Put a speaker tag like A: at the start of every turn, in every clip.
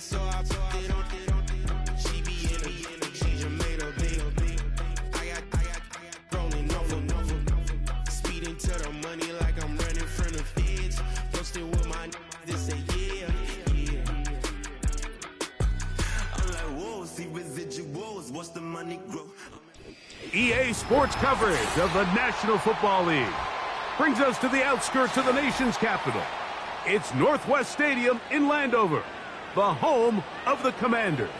A: so I put it on. She be in it, she just made a big. I got rolling over. Speeding to the money like I'm running from the feds. Posted with my they say yeah. I'm like, whoa, see residuals, what's the money grow?
B: EA Sports coverage of the National Football League brings us to the outskirts of the nation's capital. It's Northwest Stadium in Landover, the home of the Commanders.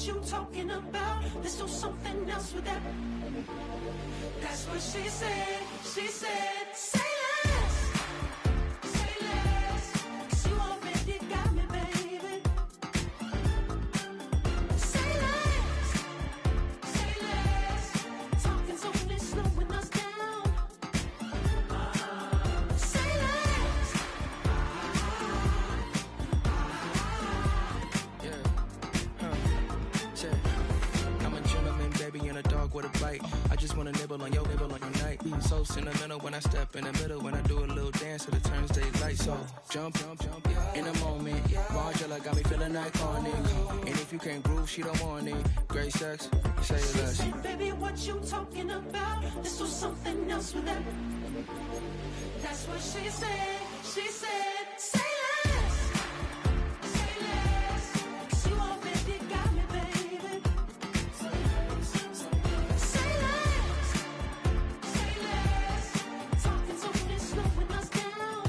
C: You talking about? Let's do something else with that. That's what she said. She said, say less. Say less. 'Cause you already got me, baby. Say less. Say less. Talking's only slowing us down. Say less.
D: I'm a gentleman, baby, and a dog with a bite. I just wanna nibble on your night. So sentimental when I step in the middle. When I do a little dance till it turns daylight. So jump, in a moment. Margella got me feeling iconic. And if you can't groove, she don't want it. Great sex, say less.
C: She said, baby, what you talking about? Let's do something else with that. That's what she said. She said, say less. Say less. 'Cause you already got me, baby. Say less. Say less. Talking's only slowing us down.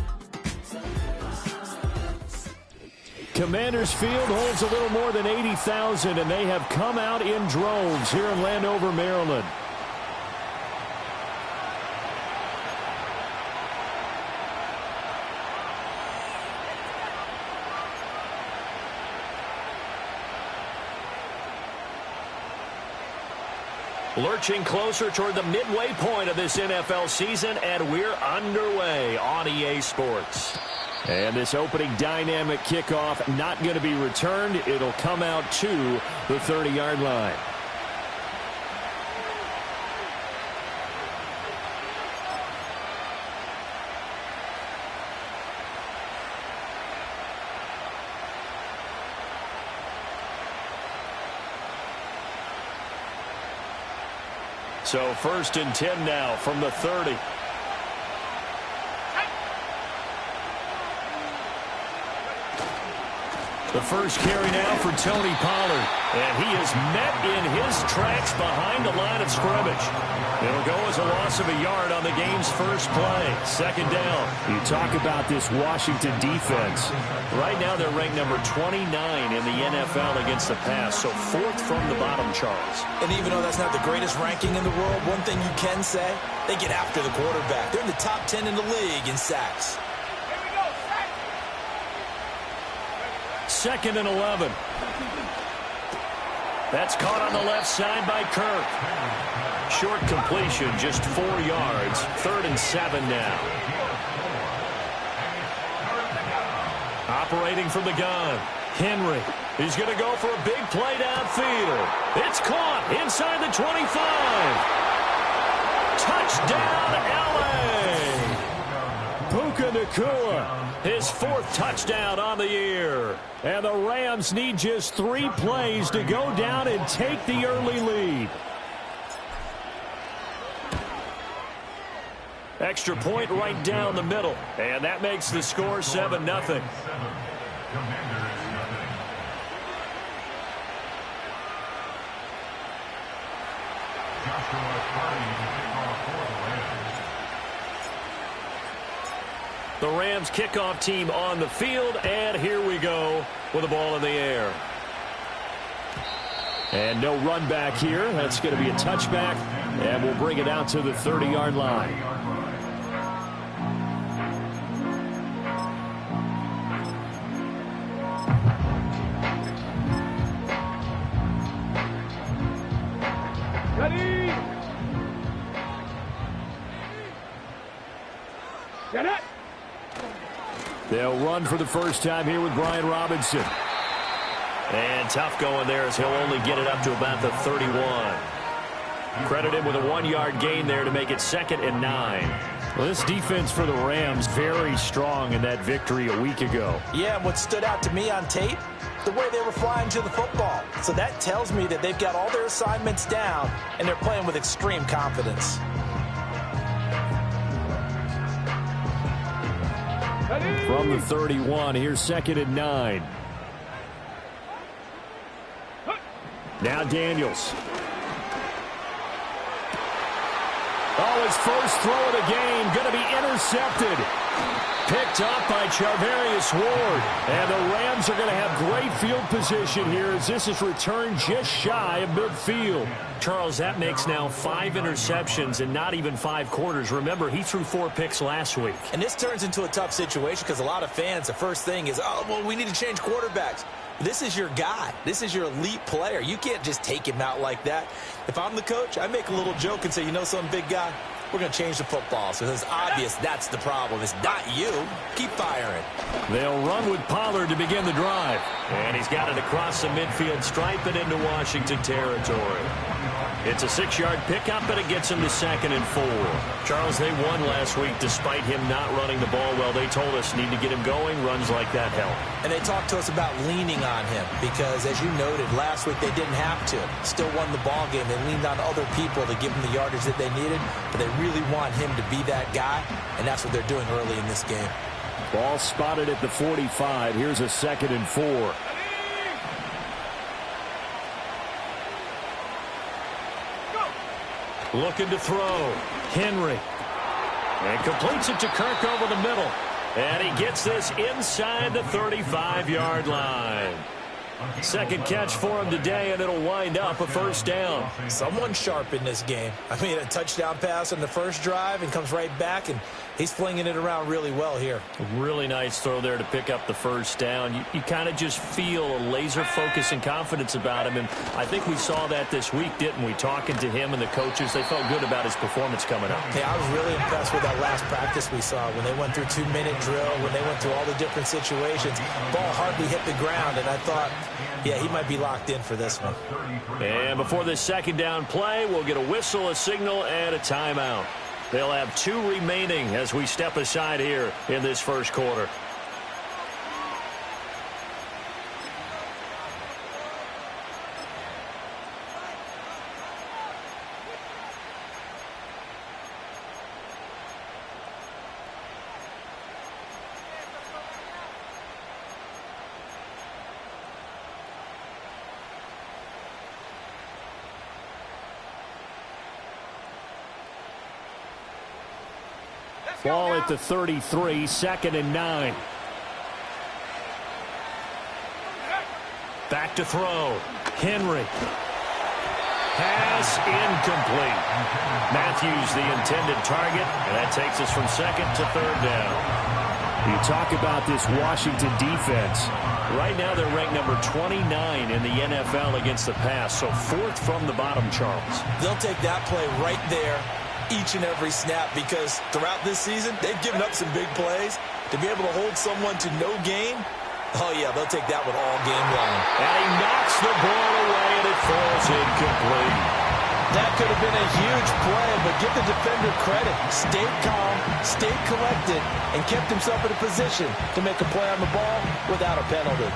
E: Commanders Field holds a little more than 80,000, and they have come out in droves here in Landover, Maryland. Lurching closer toward the midway point of this NFL season, and we're underway on EA Sports. And this opening dynamic kickoff not going to be returned. It'll come out to the 30-yard line. So 1st and 10 now from the 30. The first carry now for Tony Pollard. And he is met in his tracks behind the line of scrimmage. It'll go as a loss of a yard on the game's first play. 2nd down. You talk about this Washington defense. Right now they're ranked number 29 in the NFL against the pass. So 4th from the bottom, Charles.
F: And even though that's not the greatest ranking in the world, one thing you can say, they get after the quarterback. They're in the top 10 in the league in sacks.
E: 2nd and 11. That's caught on the left side by Kirk. Short completion, just 4 yards. 3rd and 7 now. Operating from the gun. Henry. He's going to go for a big play downfield. It's caught inside the 25. Touchdown, L.A. Puka Nacua, his 4th touchdown on the year. And the Rams need just 3 plays to go down and take the early lead. Extra point right down the middle. And that makes the score 7-0. The Rams kickoff team on the field, and here we go with the ball in the air. And no run back here. That's going to be a touchback, and we'll bring it out to the 30-yard line.
B: Ready? Get it!
E: They'll run for the first time here with Brian Robinson. And tough going there as he'll only get it up to about the 31. Credited with a 1-yard gain there to make it 2nd and 9. Well, this defense for the Rams very strong in that victory a week ago.
F: Yeah, what stood out to me on tape, the way they were flying to the football. So that tells me that they've got all their assignments down, and they're playing with extreme confidence.
E: From the 31, here's 2nd and 9. Now Daniels. Oh, his first throw of the game going to be intercepted. Picked up by Charvarius Ward. And the Rams are going to have great field position here as this is returned just shy of midfield.
G: Charles, that makes now 5 interceptions in not even 5 quarters. Remember, he threw 4 picks last week.
F: And this turns into a tough situation because a lot of fans, the first thing is, oh, well, we need to change quarterbacks. This is your guy. This is your elite player. You can't just take him out like that. If I'm the coach, I make a little joke and say, you know something, big guy? We're going to change the football. So it's obvious that's the problem. It's not you. Keep firing.
E: They'll run with Pollard to begin the drive.
G: And he's got it across the midfield stripe and into Washington territory. It's a 6-yard pickup, and it gets him to 2nd and 4. Charles, they won last week despite him not running the ball well. They told us need to get him going. Runs like that help.
F: And they talked to us about leaning on him because, as you noted, last week they didn't have to. Still won the ball game. They leaned on other people to give them the yardage that they needed, but they really want him to be that guy, and that's what they're doing early in this game.
E: Ball spotted at the 45. Here's a 2nd and 4.
G: Looking to throw. Henry. And completes it to Kirk over the middle. And he gets this inside the 35-yard line. Second catch for him today, and it'll wind up a first down.
F: Someone sharp in this game. I mean, a touchdown pass on the first drive and comes right back, and he's flinging it around really well here.
G: Really nice throw there to pick up the first down. You kind of just feel a laser focus and confidence about him, and I think we saw that this week, didn't we? Talking to him and the coaches, they felt good about his performance coming up.
F: Hey, I was really impressed with that last practice we saw when they went through 2-minute drill, when they went through all the different situations. Ball hardly hit the ground, and I thought, yeah, he might be locked in for this one.
G: And before this second down play, we'll get a whistle, a signal, and a timeout. They'll have 2 remaining as we step aside here in this first quarter.
E: Ball at the 33, 2nd and 9.
G: Back to throw. Henry. Pass incomplete. Matthews the intended target, and that takes us from 2nd to 3rd down.
E: You talk about this Washington defense.
G: Right now they're ranked number 29 in the NFL against the pass, so 4th from the bottom, Charles.
F: They'll take that play right there each and every snap because throughout this season, they've given up some big plays. To be able to hold someone to no gain, oh, yeah, they'll take that one all game long.
G: And he knocks the ball away, and it falls incomplete.
F: That could have been a huge play, but give the defender credit. Stayed calm, stayed collected, and kept himself in a position to make a play on the ball without a penalty.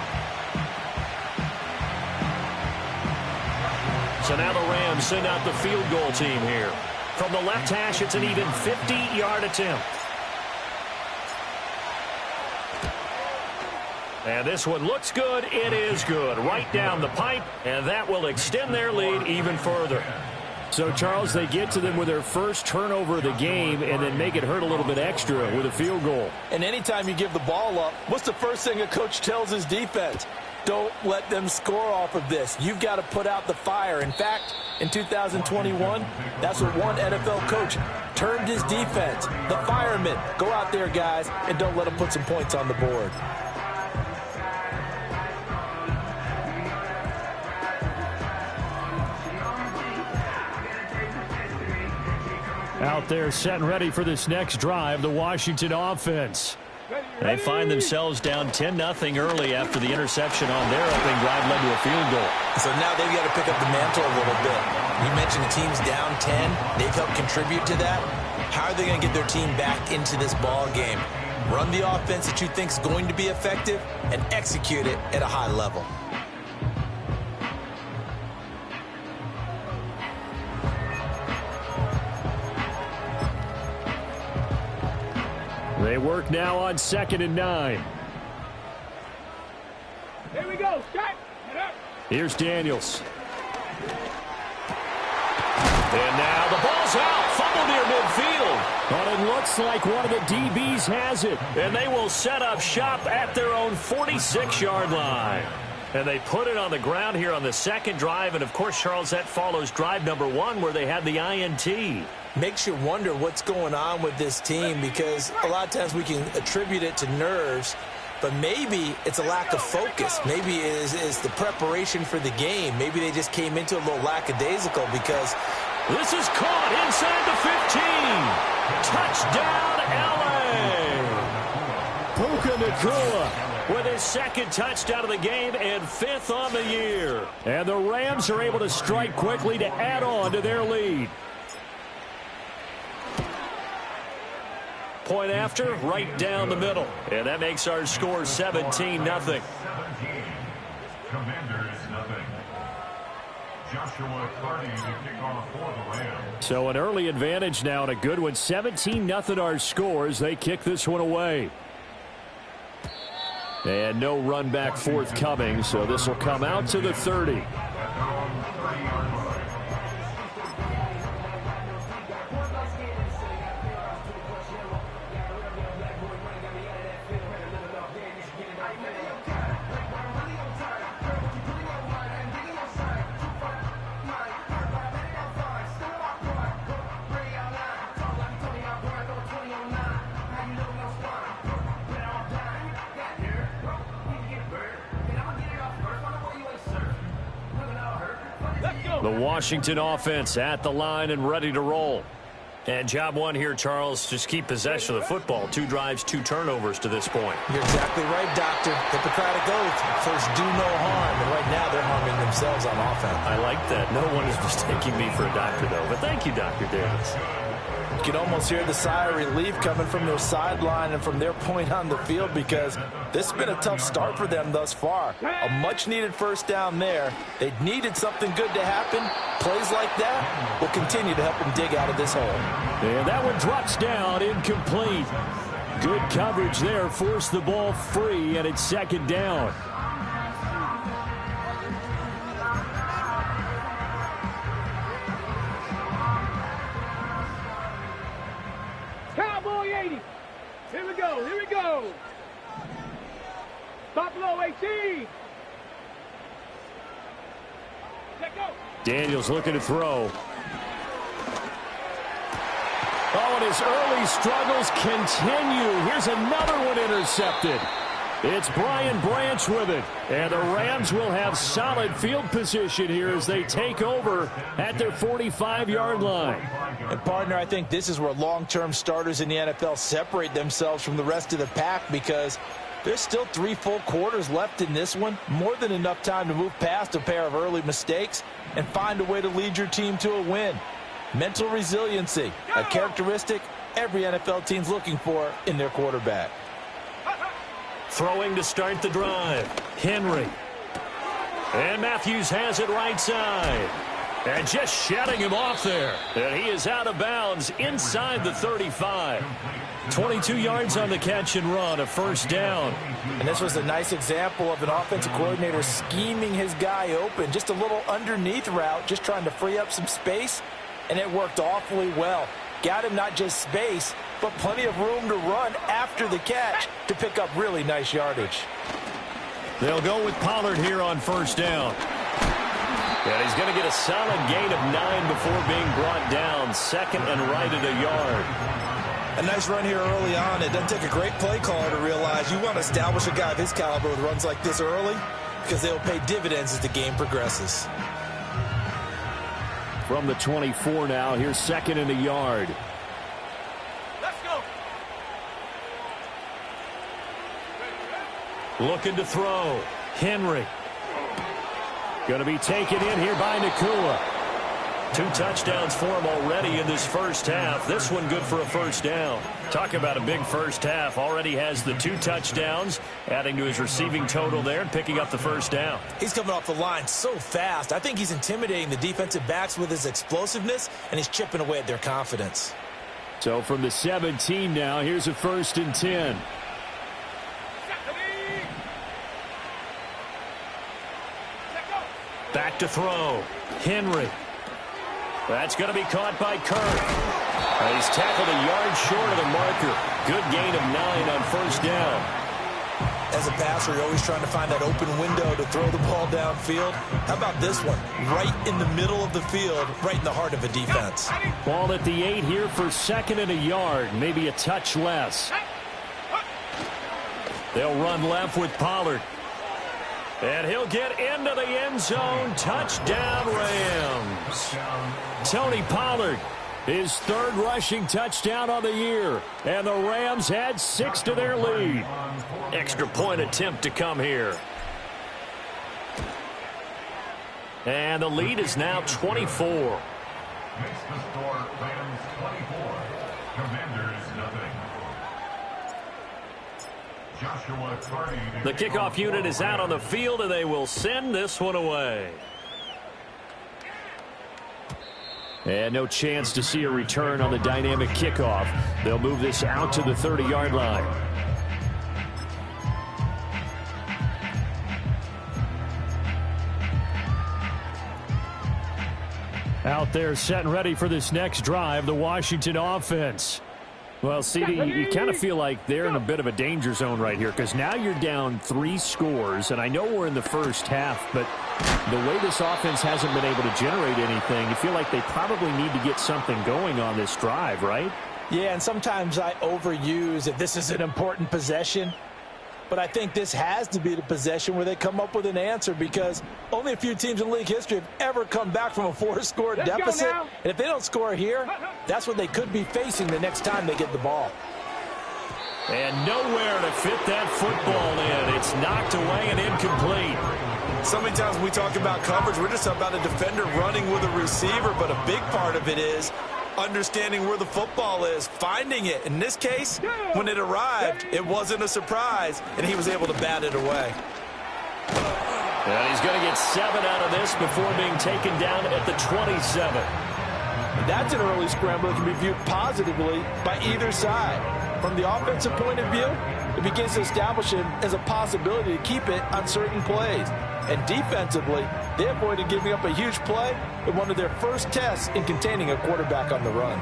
G: So now the Rams send out the field goal team here. From the left hash, it's an even 50-yard attempt. And this one looks good. It is good. Right down the pipe, and that will extend their lead even further.
E: So, Charles, they get to them with their first turnover of the game and then make it hurt a little bit extra with a field goal.
F: And anytime you give the ball up, what's the first thing a coach tells his defense? Don't let them score off of this. You've got to put out the fire. In fact, in 2021, that's what one NFL coach termed his defense. The firemen. Go out there, guys, and don't let them put some points on the board.
E: Out there set and ready for this next drive, the Washington offense. They find themselves down 10-0 early after the interception on their opening drive led to a field goal.
F: So now they've got to pick up the mantle a little bit. You mentioned the team's down 10. They've helped contribute to that. How are they going to get their team back into this ball game? Run the offense that you think is going to be effective and execute it at a high level.
E: They work now on 2nd and 9.
H: Here we go. Shot.
E: Here's Daniels. And now the ball's out. Fumble near midfield. But it looks like one of the DBs has it. And they will set up shop at their own 46-yard line. And they put it on the ground here on the second drive. And, of course, Charles, that follows drive number 1 where they had the INT.
F: Makes you wonder what's going on with this team, because a lot of times we can attribute it to nerves, but maybe it's a lack of focus. Maybe it is the preparation for the game. Maybe they just came into a little lackadaisical, because
E: this is caught inside the 15. Touchdown, L.A. Puka Nacua with his second touchdown of the game and 5th on the year. And the Rams are able to strike quickly to add on to their lead. Point after, right down the middle. And that makes our score 17-0.
I: Commanders nothing. Joshua Carty to kick off for the Rams.
E: So an early advantage now and a good one. 17-0 our scores. They kick this one away. And no run back forthcoming, so this will come out to the 30. The Washington offense at the line and ready to roll. And job one here, Charles, just keep possession of the football. 2 drives, 2 turnovers to this point.
F: You're exactly right, Doctor. Hippocratic oath. First, do no harm. And right now, they're harming themselves on offense.
E: I like that. No one is mistaking me for a doctor, though. But thank you, Dr. Davis.
F: You can almost hear the sigh of relief coming from their sideline and from their point on the field, because this has been a tough start for them thus far. A much-needed first down there. They needed something good to happen. Plays like that will continue to help them dig out of this hole.
E: And that one drops down, incomplete. Good coverage there, forced the ball free, and it's 2nd down.
H: Cowboy 80. Here we go. Here we go. Buffalo 18. Let go.
E: Daniels looking to throw. Oh, and his early struggles continue. Here's another one intercepted. It's Brian Branch with it. And the Rams will have solid field position here as they take over at their 45-yard line.
F: And, partner, I think this is where long-term starters in the NFL separate themselves from the rest of the pack, because there's still 3 full quarters left in this one. More than enough time to move past a pair of early mistakes and find a way to lead your team to a win. Mental resiliency, a characteristic every NFL team's looking for in their quarterback.
E: Throwing to start the drive. Henry. And Matthews has it right side. And just shutting him off there. And he is out of bounds inside the 35. 22 yards on the catch and run, a first down.
F: And this was a nice example of an offensive coordinator scheming his guy open. Just a little underneath route, just trying to free up some space. And it worked awfully well. Got him not just space, but plenty of room to run after the catch to pick up really nice yardage.
G: They'll go with Pollard here on first down. And he's going to get a solid gain of 9 before being brought down. Second and right at a yard.
F: A nice run here early on. It doesn't take a great play caller to realize you want to establish a guy of his caliber with runs like this early because they'll pay dividends as the game progresses.
G: From the 24 now, here's second and a yard.
H: Let's go.
G: Looking to throw. Henry. Going to be taken in here by Nacua. 2 touchdowns for him already in this first half. This one good for a first down. Talk about a big first half. Already has the 2 touchdowns, adding to his receiving total there and picking up the first down.
F: He's coming off the line so fast. I think he's intimidating the defensive backs with his explosiveness, and he's chipping away at their confidence.
G: So from the 17 now, here's a 1st and 10. Back to throw. Henry. That's going to be caught by Kirk. He's tackled a yard short of the marker. Good gain of 9 on first down.
F: As a passer, you're always trying to find that open window to throw the ball downfield. How about this one? Right in the middle of the field, right in the heart of a defense.
G: Ball at the 8 here for second and a yard, maybe a touch less. They'll run left with Pollard. And he'll get into the end zone. Touchdown, Rams. Tony Pollard, his 3rd rushing touchdown of the year. And the Rams had 6 to their lead. Extra point attempt to come here. And the lead is now 24.
I: Makes the score Rams 24. Commanders nothing.
G: The kickoff unit is out on the field, and they will send this one away. And no chance to see a return on the dynamic kickoff. They'll move this out to the 30-yard line. Out there set and ready for this next drive, the Washington offense. Well, CD, you kind of feel like they're in a bit of a danger zone right here because now you're down 3 scores, and I know we're in the first half, but the way this offense hasn't been able to generate anything, you feel like they probably need to get something going on this drive, right?
F: Yeah, and sometimes I overuse that this is an important possession, but I think this has to be the possession where they come up with an answer because only a few teams in league history have ever come back from a 4-score deficit. And if they don't score here, that's what they could be facing the next time they get the ball.
G: And nowhere to fit that football in. It's knocked away and incomplete.
F: So many times when we talk about coverage, we're just about a defender running with a receiver, but a big part of it is understanding where the football is, finding it. In this case, when it arrived, it wasn't a surprise, and he was able to bat it away.
G: And he's going to get 7 out of this before being taken down at the 27.
F: That's an early scramble that can be viewed positively by either side. From the offensive point of view, it begins to establish him as a possibility to keep it on certain plays. And defensively, they avoided giving up a huge play in one of their first tests in containing a quarterback on the run.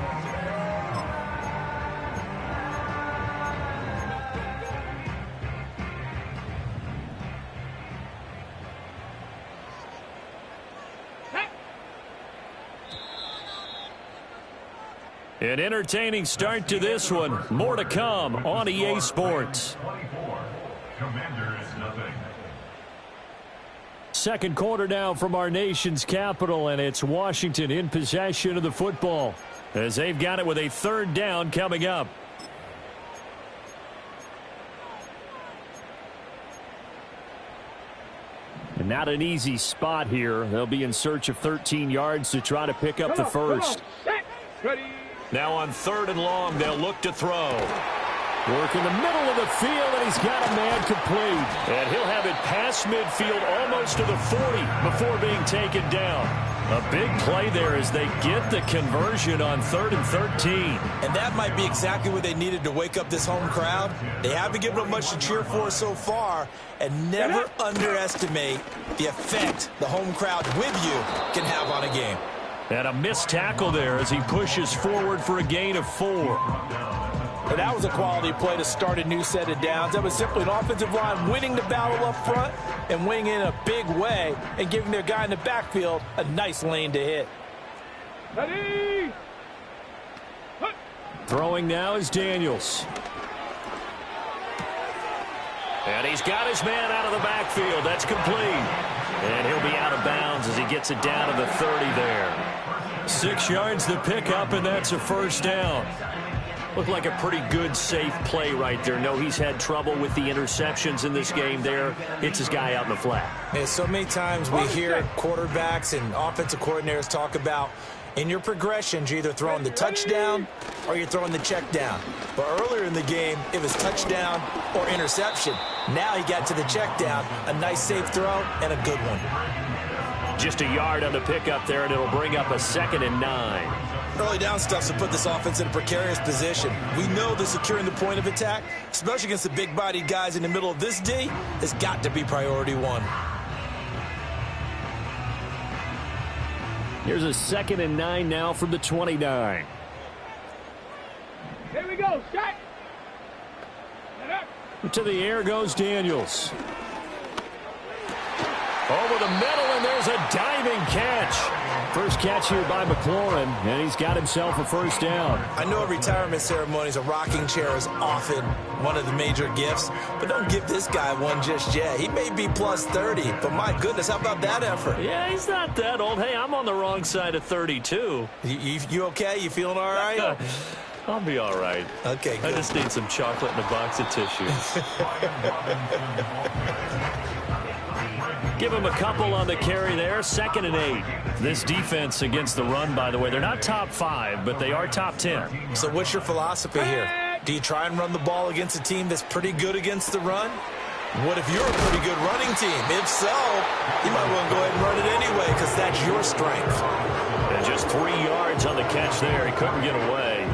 G: An entertaining start to this one. More to come on EA Sports.
I: 24. Commanders nothing.
G: Second quarter now from our nation's capital, and it's Washington in possession of the football as they've got it with a 3rd down coming up. And not an easy spot here. They'll be in search of 13 yards to try to pick up the first.
H: Ready.
G: Now on 3rd and long, they'll look to throw. Work in the middle of the field, and he's got a man complete. And he'll have it past midfield almost to the 40 before being taken down. A big play there as they get the conversion on 3rd and 13.
F: And that might be exactly what they needed to wake up this home crowd. They haven't given them much to cheer for so far, and never underestimate the effect the home crowd with you can have on a game.
G: And a missed tackle there as he pushes forward for a gain of 4.
F: But that was a quality play to start a new set of downs. That was simply an offensive line winning the battle up front and winning in a big way and giving their guy in the backfield a nice lane to hit.
H: Ready?
G: Throwing now is Daniels. And he's got his man out of the backfield. That's complete. And he'll be out of bounds as he gets it down to the 30 there. 6 yards the pickup, and that's a first down. Looked like a pretty good, safe play right there. No, he's had trouble with the interceptions in this game there. Hits his guy out in the flat.
F: And so many times we hear quarterbacks and offensive coordinators talk about in your progressions, you're either throwing the touchdown or you're throwing the check down. But earlier in the game, it was touchdown or interception. Now he got to the check down, a nice safe throw, and a good one.
G: Just a yard on the pickup there, and it'll bring up a 2nd and 9.
F: Early down stuff to put this offense in a precarious position. We know that securing the point of attack, especially against the big-bodied guys in the middle of this D, has got to be priority one.
G: Here's a 2nd and 9 now from the 29.
H: Here we go. Shot.
G: To the air goes Daniels. Over the middle, and there's a diving catch. First catch here by McLaurin, and he's got himself a first down.
F: I know at retirement ceremonies, a rocking chair is often one of the major gifts, but don't give this guy one just yet. He may be plus 30, but my goodness, how about that effort?
G: Yeah, he's not that old. Hey, I'm on the wrong side of 32.
F: You okay? You feeling all right?
G: I'll be all right.
F: Okay, good.
G: I just need some chocolate and a box of tissues. Give him a couple on the carry there. 2nd and 8. This defense against the run, by the way, they're not top 5, but they are top 10.
F: So what's your philosophy here? Do you try and run the ball against a team that's pretty good against the run? What if you're a pretty good running team? If so, you might want to go ahead and run it anyway because that's your strength.
G: And just 3 yards on the catch there. He couldn't get away.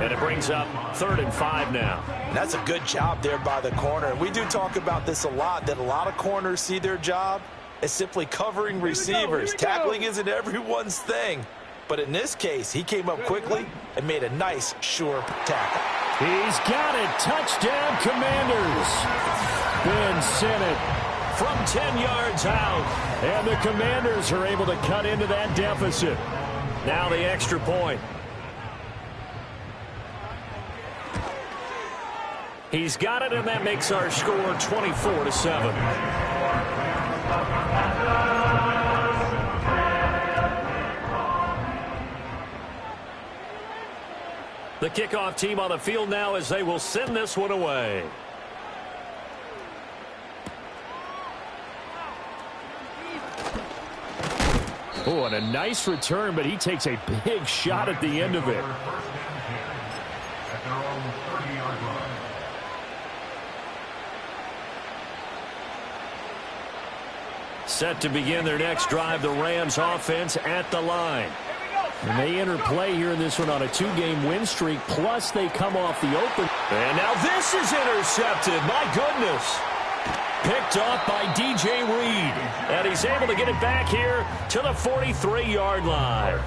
G: And it brings up 3rd and 5 now.
F: That's a good job there by the corner. We do talk about this a lot, that a lot of corners see their job as simply covering receivers. Tackling isn't everyone's thing. But in this case, he came up quickly and made a nice, sure tackle.
G: He's got it. Touchdown, Commanders. Ben Sinnott from 10 yards out. And the Commanders are able to cut into that deficit. Now the extra point. He's got it, and that makes our score 24-7. The kickoff team on the field now as they will send this one away. Oh, and a nice return, but he takes a big shot at the end of it. Set to begin their next drive, the Rams offense at the line. And they enter play here in this one on a 2-game win streak, plus they come off the open. And now this is intercepted. My goodness. Picked off by D.J. Reed. And he's able to get it back here to the 43-yard line.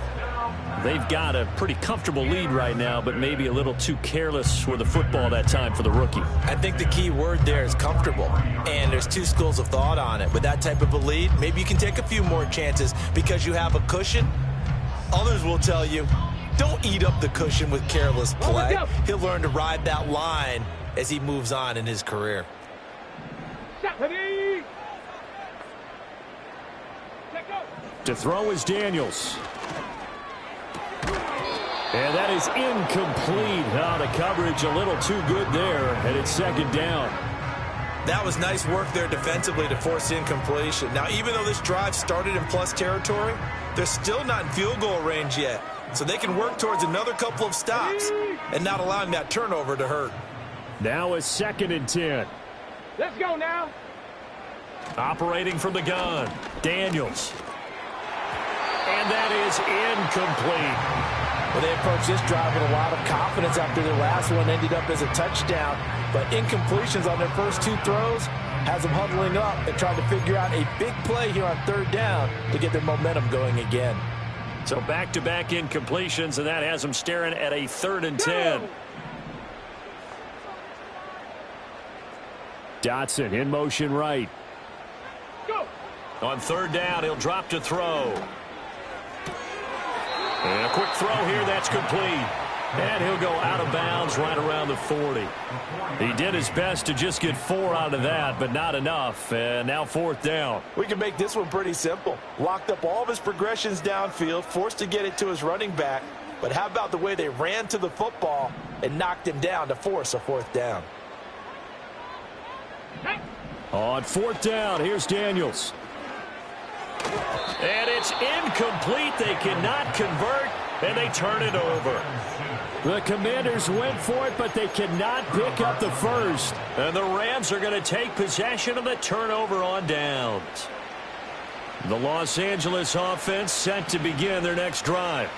G: They've got a pretty comfortable lead right now, but maybe a little too careless with the football that time for the rookie.
F: I think the key word there is comfortable, and there's two schools of thought on it. With that type of a lead, maybe you can take a few more chances because you have a cushion. Others will tell you, don't eat up the cushion with careless play. He'll learn to ride that line as he moves on in his career.
G: To throw is Daniels. And that is incomplete. Oh, the coverage a little too good there, and it's 2nd down.
F: That was nice work there defensively to force incompletion. Now, even though this drive started in plus territory, they're still not in field goal range yet. So they can work towards another couple of stops and not allowing that turnover to hurt.
G: Now a 2nd and 10.
H: Let's go now.
G: Operating from the gun, Daniels. And that is incomplete.
F: Well, they approached this drive with a lot of confidence after their last one ended up as a touchdown. But incompletions on their first 2 throws has them huddling up and trying to figure out a big play here on 3rd down to get their momentum going again.
G: So back-to-back incompletions, and that has them staring at a 3rd and 10.
E: Dotson in motion right.
H: Go.
G: On third down, he'll drop to throw. And a quick throw here, that's complete. And he'll go out of bounds right around the 40. He did his best to just get 4 out of that, but not enough. And now fourth down.
F: We can make this one pretty simple. Locked up all of his progressions downfield, forced to get it to his running back. But how about the way they ran to the football and knocked him down to force a fourth down?
E: On fourth down, here's Daniels.
G: And it's incomplete. They cannot convert, and they turn it over.
E: The Commanders went for it, but they cannot pick up the first.
G: And the Rams are going to take possession of the turnover on downs. The Los Angeles offense set to begin their next drive.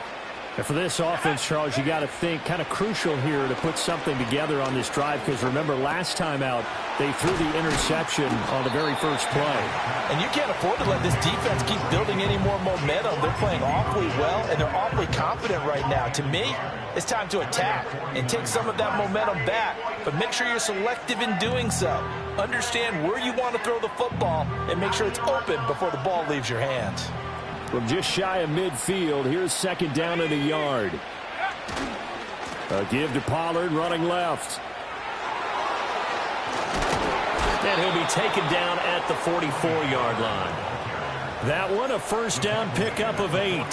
E: And for this offense, Charles, you got to think kind of crucial here to put something together on this drive, because remember last time out they threw the interception on the very first play.
F: And you can't afford to let this defense keep building any more momentum. They're playing awfully well, and they're awfully confident right now. To me, it's time to attack and take some of that momentum back, but make sure you're selective in doing so. Understand where you want to throw the football and make sure it's open before the ball leaves your hands.
E: From just shy of midfield, here's second down and a yard. A give to Pollard running left.
G: And he'll be taken down at the 44-yard line. That one, a first down pickup of 8.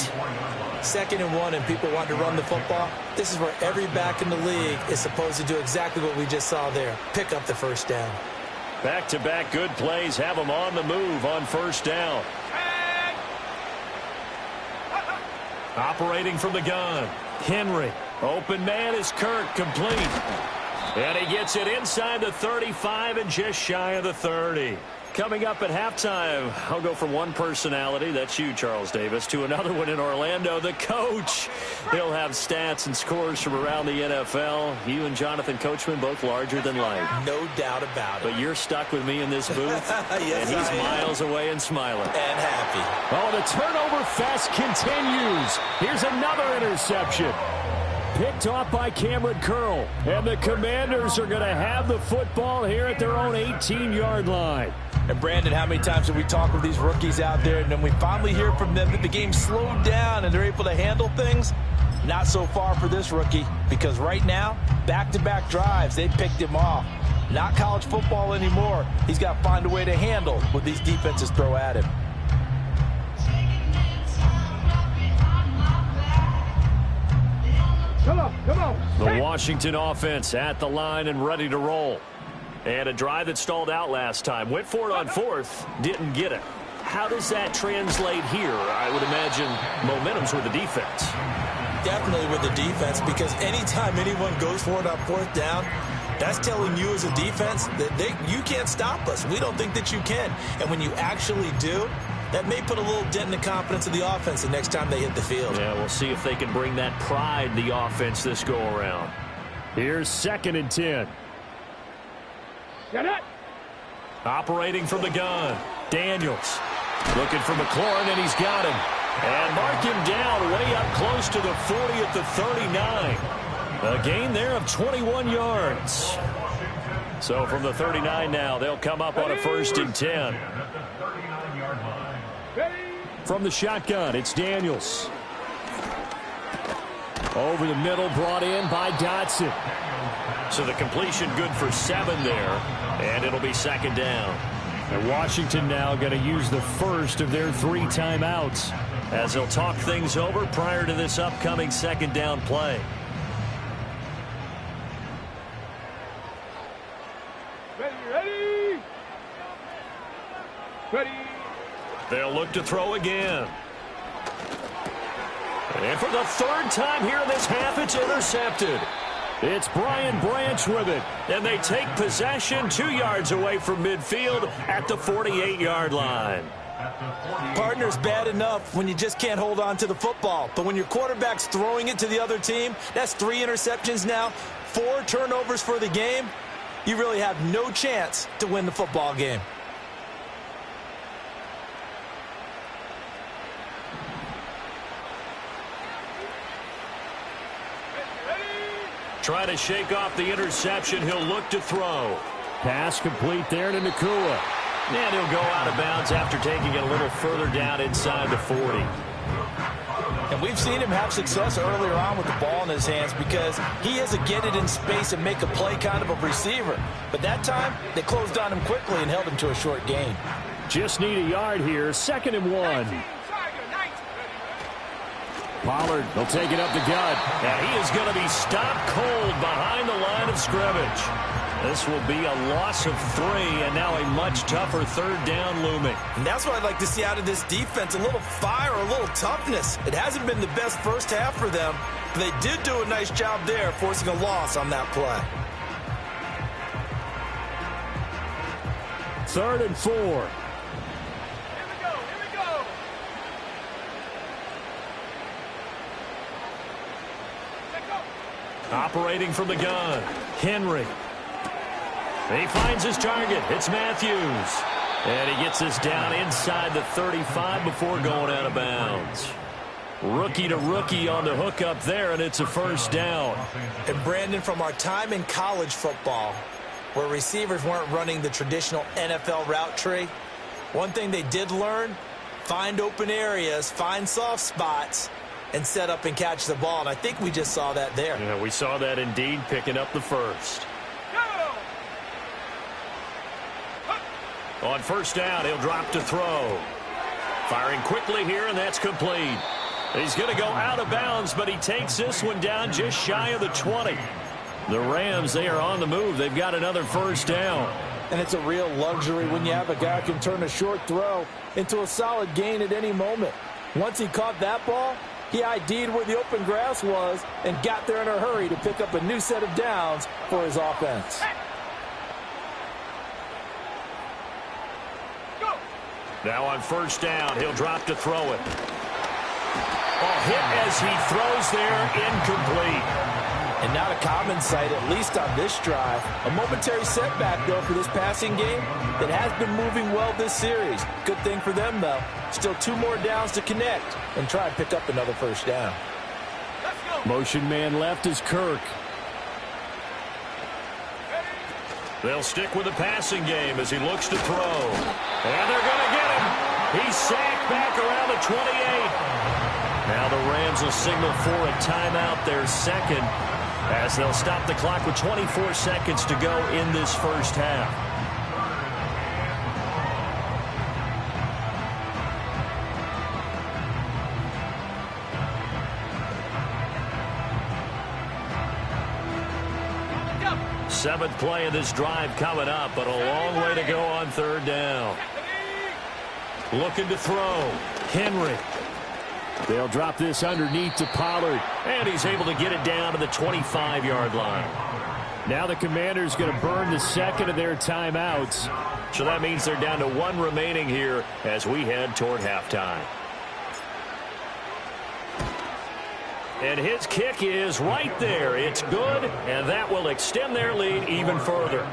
F: 2nd and 1, and people want to run the football. This is where every back in the league is supposed to do exactly what we just saw there. Pick up the first down.
G: Back-to-back good plays have them on the move on first down. Operating from the gun, Henry. Open man is Kirk, complete. And he gets it inside the 35 and just shy of the 30. Coming up at halftime, I'll go from one personality, that's you, Charles Davis, to another one in Orlando, the coach. He'll have stats and scores from around the NFL. You and Jonathan Coachman, both larger than life.
F: No doubt about it.
G: But you're stuck with me in this booth,
F: yes,
G: and he's miles away and smiling.
F: And happy.
E: Oh, the turnover fest continues. Here's another interception. Picked off by Cameron Curl. And the Commanders are going to have the football here at their own 18-yard line.
F: And Brandon, how many times have we talked with these rookies out there, and then we finally hear from them that the game slowed down and they're able to handle things? Not so far for this rookie, because right now, back-to-back drives, they picked him off. Not college football anymore. He's got to find a way to handle what these defenses throw at him.
H: Come on.
G: The Washington offense at the line and ready to roll. And a drive that stalled out last time. Went for it on fourth, didn't get it. How does that translate here? I would imagine momentum's with the defense.
F: Definitely with the defense, because anytime anyone goes for it on fourth down, that's telling you as a defense that you can't stop us. We don't think that you can. And when you actually do, that may put a little dent in the confidence of the offense the next time they hit the field.
G: Yeah, we'll see if they can bring that pride to the offense this go-around.
E: Here's 2nd and 10.
H: Get it.
G: Operating from the gun, Daniels. Looking for McLaurin, and he's got him. And mark him down way up close to the 40 at the 39. A gain there of 21 yards. So from the 39 now, they'll come up on a 1st and 10.
E: From the shotgun, it's Daniels. Over the middle, brought in by Dotson.
G: So the completion good for 7 there, and it'll be 2nd down.
E: And Washington now going to use the first of their 3 timeouts,
G: as they'll talk things over prior to this upcoming 2nd down play.
H: Ready.
G: They'll look to throw again. And for the 3rd time here in this half, it's intercepted.
E: It's Brian Branch with it.
G: And they take possession 2 yards away from midfield at the 48-yard line.
F: Partner's bad enough when you just can't hold on to the football. But when your quarterback's throwing it to the other team, that's 3 interceptions now, 4 turnovers for the game. You really have no chance to win the football game.
G: Trying to shake off the interception. He'll look to throw.
E: Pass complete there to Nacua.
G: And he'll go out of bounds after taking it a little further down inside the 40.
F: And we've seen him have success earlier on with the ball in his hands because he is a get it in space and make a play kind of a receiver. But that time, they closed on him quickly and held him to a short gain.
E: Just need a yard here. 2nd and 1. Pollard will take it up the gut.
G: And he is going to be stopped cold behind the line of scrimmage. This will be a loss of 3, and now a much tougher 3rd down looming.
F: And that's what I'd like to see out of this defense, a little fire, a little toughness. It hasn't been the best first half for them, but they did do a nice job there, forcing a loss on that play.
E: 3rd and 4.
H: Here we go. Let go.
G: Operating from the gun, Henry. He finds his target. It's Matthews. And he gets this down inside the 35 before going out of bounds. Rookie to rookie on the hook up there, and it's a 1st down.
F: And Brandon, from our time in college football, where receivers weren't running the traditional NFL route tree, one thing they did learn, find open areas, find soft spots, and set up and catch the ball. And I think we just saw that there.
G: Yeah, we saw that indeed, picking up the 1st. On 1st down, he'll drop to throw. Firing quickly here, and that's complete. He's going to go out of bounds, but he takes this one down just shy of the 20. The Rams, they are on the move. They've got another 1st down.
F: And it's a real luxury when you have a guy who can turn a short throw into a solid gain at any moment. Once he caught that ball, he ID'd where the open grass was and got there in a hurry to pick up a new set of downs for his offense.
G: Now on 1st down, he'll drop to throw it. Hit as he throws there, incomplete.
F: And not a common sight, at least on this drive. A momentary setback, though, for this passing game that has been moving well this series. Good thing for them, though. Still 2 more downs to connect and try and pick up another 1st down.
E: Motion man left is Kirk.
G: They'll stick with the passing game as he looks to throw. And they're going to get him. He's sacked back around the 28. Now the Rams will signal for a timeout, their 2nd, as they'll stop the clock with 24 seconds to go in this 1st half. Seventh play of this drive coming up, but a long way to go on 3rd down. Looking to throw. Henry.
E: They'll drop this underneath to Pollard.
G: And he's able to get it down to the 25-yard line.
E: Now the Commanders going to burn the 2nd of their timeouts.
G: So that means they're down to 1 remaining here as we head toward halftime. And his kick is right there. It's good, and that will extend their lead even further.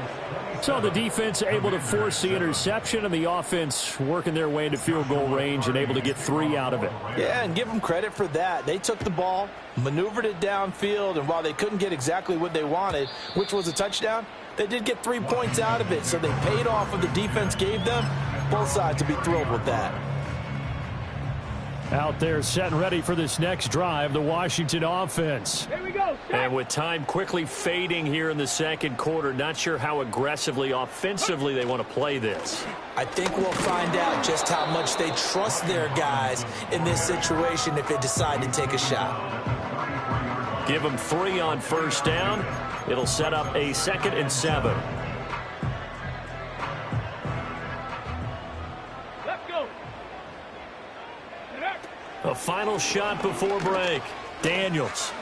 E: So the defense able to force the interception, and the offense working their way into field goal range and able to get 3 out of it.
F: Yeah, and give them credit for that. They took the ball, maneuvered it downfield, and while they couldn't get exactly what they wanted, which was a touchdown, they did get 3 points out of it. So they paid off what the defense gave them. Both sides will be thrilled with that.
E: Out there set and ready for this next drive, the Washington offense.
H: Here we go.
G: And with time quickly fading here in the 2nd quarter, not sure how aggressively, offensively they want to play this.
F: I think we'll find out just how much they trust their guys in this situation if they decide to take a shot.
G: Give them 3 on 1st down. It'll set up a 2nd and 7.
H: Let's go.
G: A final shot before break. Daniels.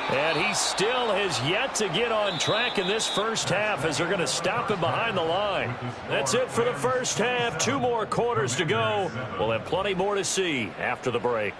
G: And he still has yet to get on track in this 1st half as they're going to stop him behind the line. That's it for the 1st half. 2 more quarters to go. We'll have plenty more to see after the break.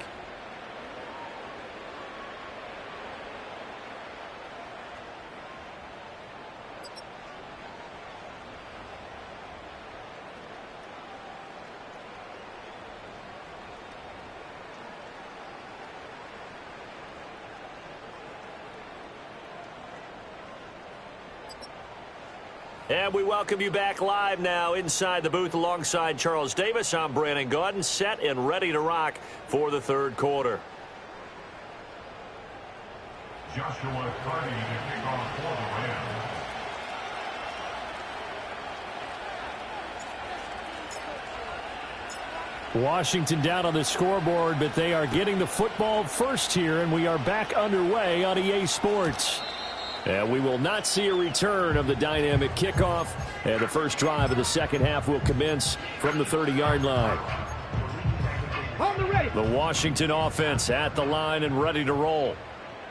G: And we welcome you back live now inside the booth alongside Charles Davis. I'm Brandon Gaudin, set and ready to rock for the third quarter.
I: Joshua Carty to kick off for the Rams.
E: Washington down on the scoreboard, but they are getting the football first here, and we are back underway on EA Sports. And we will not see a return of the dynamic kickoff, and the first drive of the second half will commence from the 30-yard line. The Washington offense at the line and ready to roll.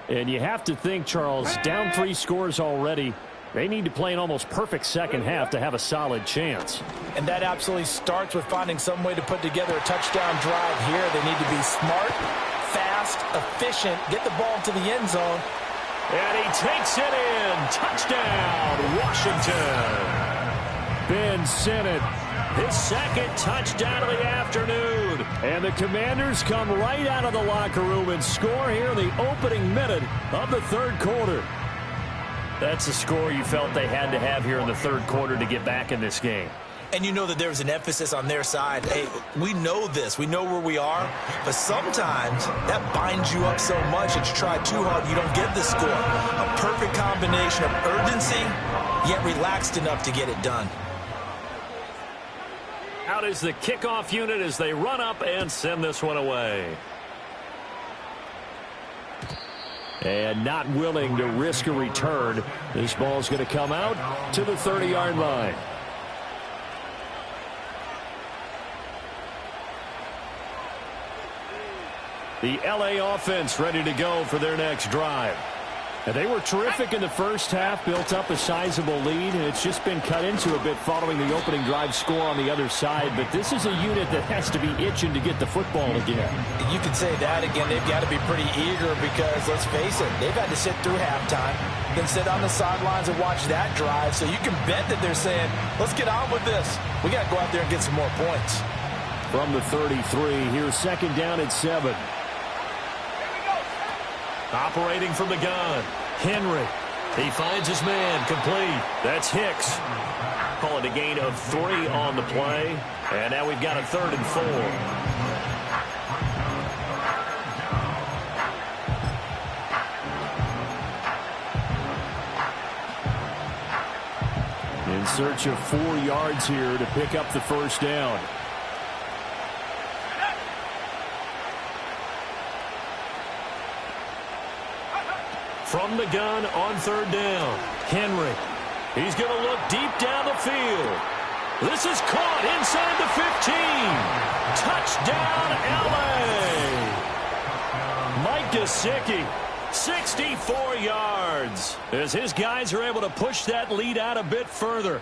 E: And you have to think, Charles, down 3 scores already. They need to play an almost perfect second half to have a solid chance.
F: And that absolutely starts with finding some way to put together a touchdown drive here. They need to be smart, fast, efficient, get the ball to the end zone.
G: And he takes it in. Touchdown, Washington.
E: Ben Sinnott,
G: His second touchdown of the afternoon.
E: and the Commanders come right out of the locker room and score here in the opening minute of the third quarter.
G: That's a score you felt they had to have here in the third quarter to get back in this game.
F: And you know that there's an emphasis on their side. Hey, we know this. We know where we are. But sometimes that binds you up so much that you try too hard, you don't get the score. A perfect combination of urgency, yet relaxed enough to get it done.
G: Out is the kickoff unit as they run up and send this one away.
E: And not willing to risk a return. This ball's going to come out to the 30-yard line. The LA offense ready to go for their next drive. And they were terrific in the first half, built up a sizable lead, and it's just been cut into a bit following the opening drive score on the other side. But this is a unit that has to be itching to get the football again.
F: You could say that again. They've got to be pretty eager because, let's face it, they've had to sit through halftime, then sit on the sidelines and watch that drive. So you can bet that they're saying, let's get on with this. We got to go out there and get some more points.
E: From the 33, here's second down at 7.
G: Operating from the gun, Henry. He finds his man, complete. That's Hicks. Call it a gain of 3 on the play. And now we've got a 3rd and 4.
E: In search of 4 yards here to pick up the first down.
G: From the gun on 3rd down, Henry. He's going to look deep down the field. This is caught inside the 15. Touchdown, L.A. Mike Gesicki, 64 yards, as his guys are able to push that lead out a bit further.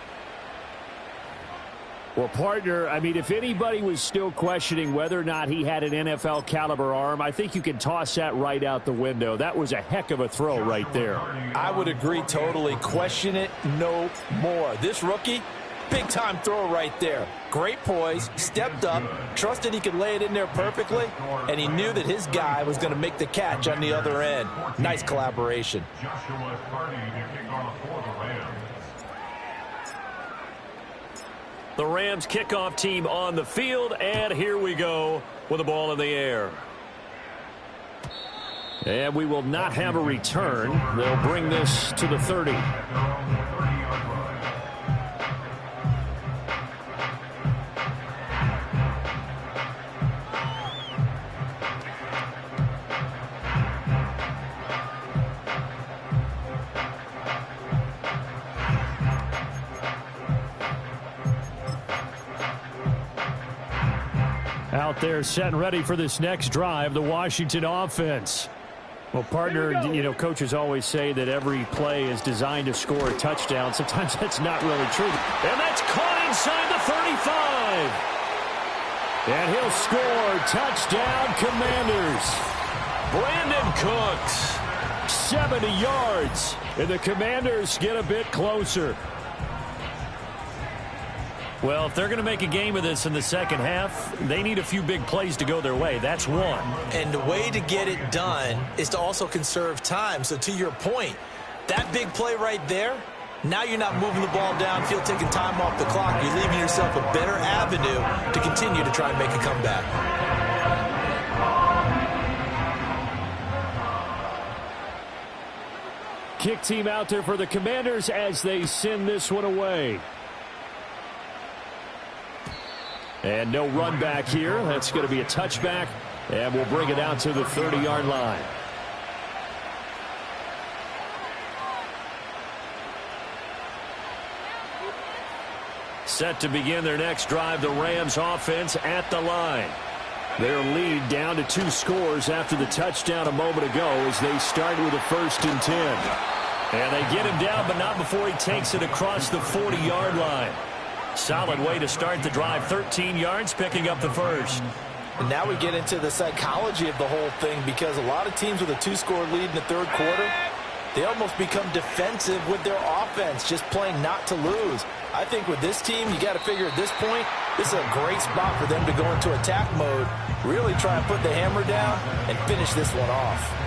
E: Well, partner, I mean, if anybody was still questioning whether or not he had an NFL caliber arm, I think you can toss that right out the window. That was a heck of a throw right there.
F: I would agree totally. Question it no more. This rookie, big-time throw right there. Great poise, stepped up, trusted he could lay it in there perfectly, and he knew that his guy was going to make the catch on the other end. Nice collaboration.
I: Joshua Carty to kick off for the Rams.
G: The Rams kickoff team on the field, and here we go with the ball in the air.
E: And we will not have a return. They'll bring this to the 30. Out there set and ready for this next drive, the Washington offense. Well, partner, you know, coaches always say that every play is designed to score a touchdown. Sometimes that's not really true.
G: And that's caught inside the 35.
E: And he'll score. Touchdown, Commanders.
G: Brandon Cooks.
E: 70 yards. And the Commanders get a bit closer.
G: Well, if they're going to make a game of this in the second half, they need a few big plays to go their way. That's one.
F: And the way to get it done is to also conserve time. So to your point, that big play right there, Now you're not moving the ball downfield, taking time off the clock. You're leaving yourself a better avenue to continue to try and make a comeback.
E: Kick team out there for the Commanders as they send this one away. And no run back here. That's going to be a touchback, and we'll bring it out to the 30-yard line. Set to begin their next drive, the Rams offense at the line. Their lead down to 2 scores after the touchdown a moment ago as they start with a 1st and 10. And they get him down, but not before he takes it across the 40-yard line. Solid way to start the drive. 13 yards, picking up the first.
F: And now we get into the psychology of the whole thing, because a lot of teams with a 2-score lead in the third quarter, they almost become defensive with their offense, just playing not to lose. I think with this team, you got to figure at this point, this is a great spot for them to go into attack mode, really try and put the hammer down and finish this one off.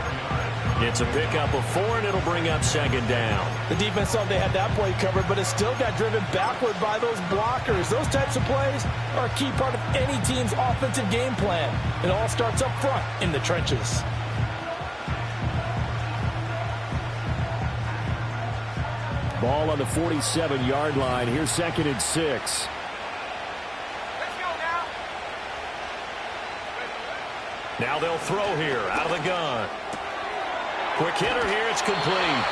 E: It's a pickup of 4, and it'll bring up 2nd down.
F: The defense thought they had that play covered, but it still got driven backward by those blockers. Those types of plays are a key part of any team's offensive game plan. It all starts up front in the trenches.
E: Ball on the 47-yard line. Here's 2nd and 6.
H: Let's go now.
E: Now they'll throw here out of the gun. Quick hitter here. It's complete.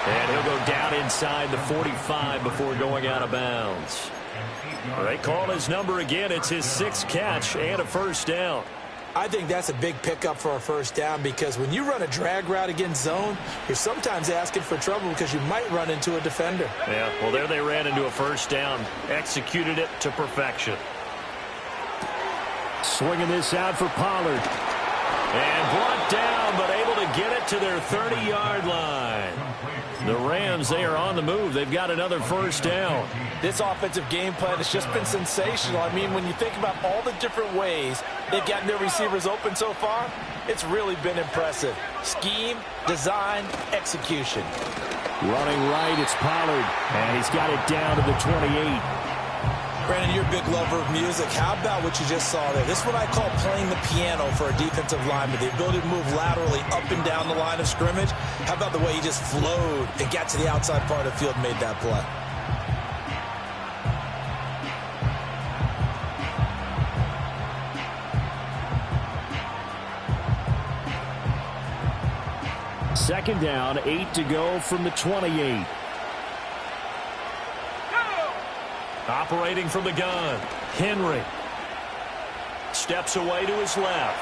E: And he'll go down inside the 45 before going out of bounds. They call his number again. It's his 6th catch and a 1st down.
F: I think that's a big pickup for a 1st down, because when you run a drag route against zone, you're sometimes asking for trouble because you might run into a defender.
E: Yeah, well, there they ran into a 1st down. Executed it to perfection. Swinging this out for Pollard. And brought down, but able to get it to their 30-yard line. The Rams, they are on the move. They've got another 1st down.
F: This offensive game plan has just been sensational. I mean, when you think about all the different ways they've gotten their receivers open so far, it's really been impressive. Scheme, design, execution.
E: Running right, it's Pollard. And he's got it down to the 28.
F: Brandon, you're a big lover of music. How about what you just saw there? This is what I call playing the piano for a defensive lineman. The ability to move laterally up and down the line of scrimmage. How about the way he just flowed and got to the outside part of the field and made that play?
E: Second down, 8 to go from the 28. Operating from the gun, Henry. Steps away to his left.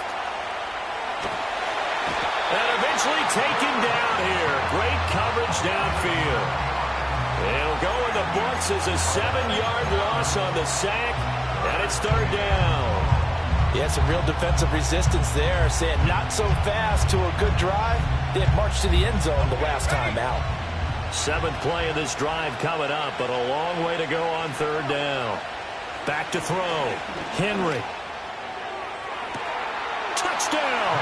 E: And eventually taken down here. Great coverage downfield. It'll go in the books as a 7-yard loss on the sack, and it's 3rd down.
F: Yeah, some real defensive resistance there, saying not so fast to a good drive. They had marched to the end zone the last time out.
E: 7th play of this drive coming up, but a long way to go on 3rd down. Back to throw. Henry. Touchdown!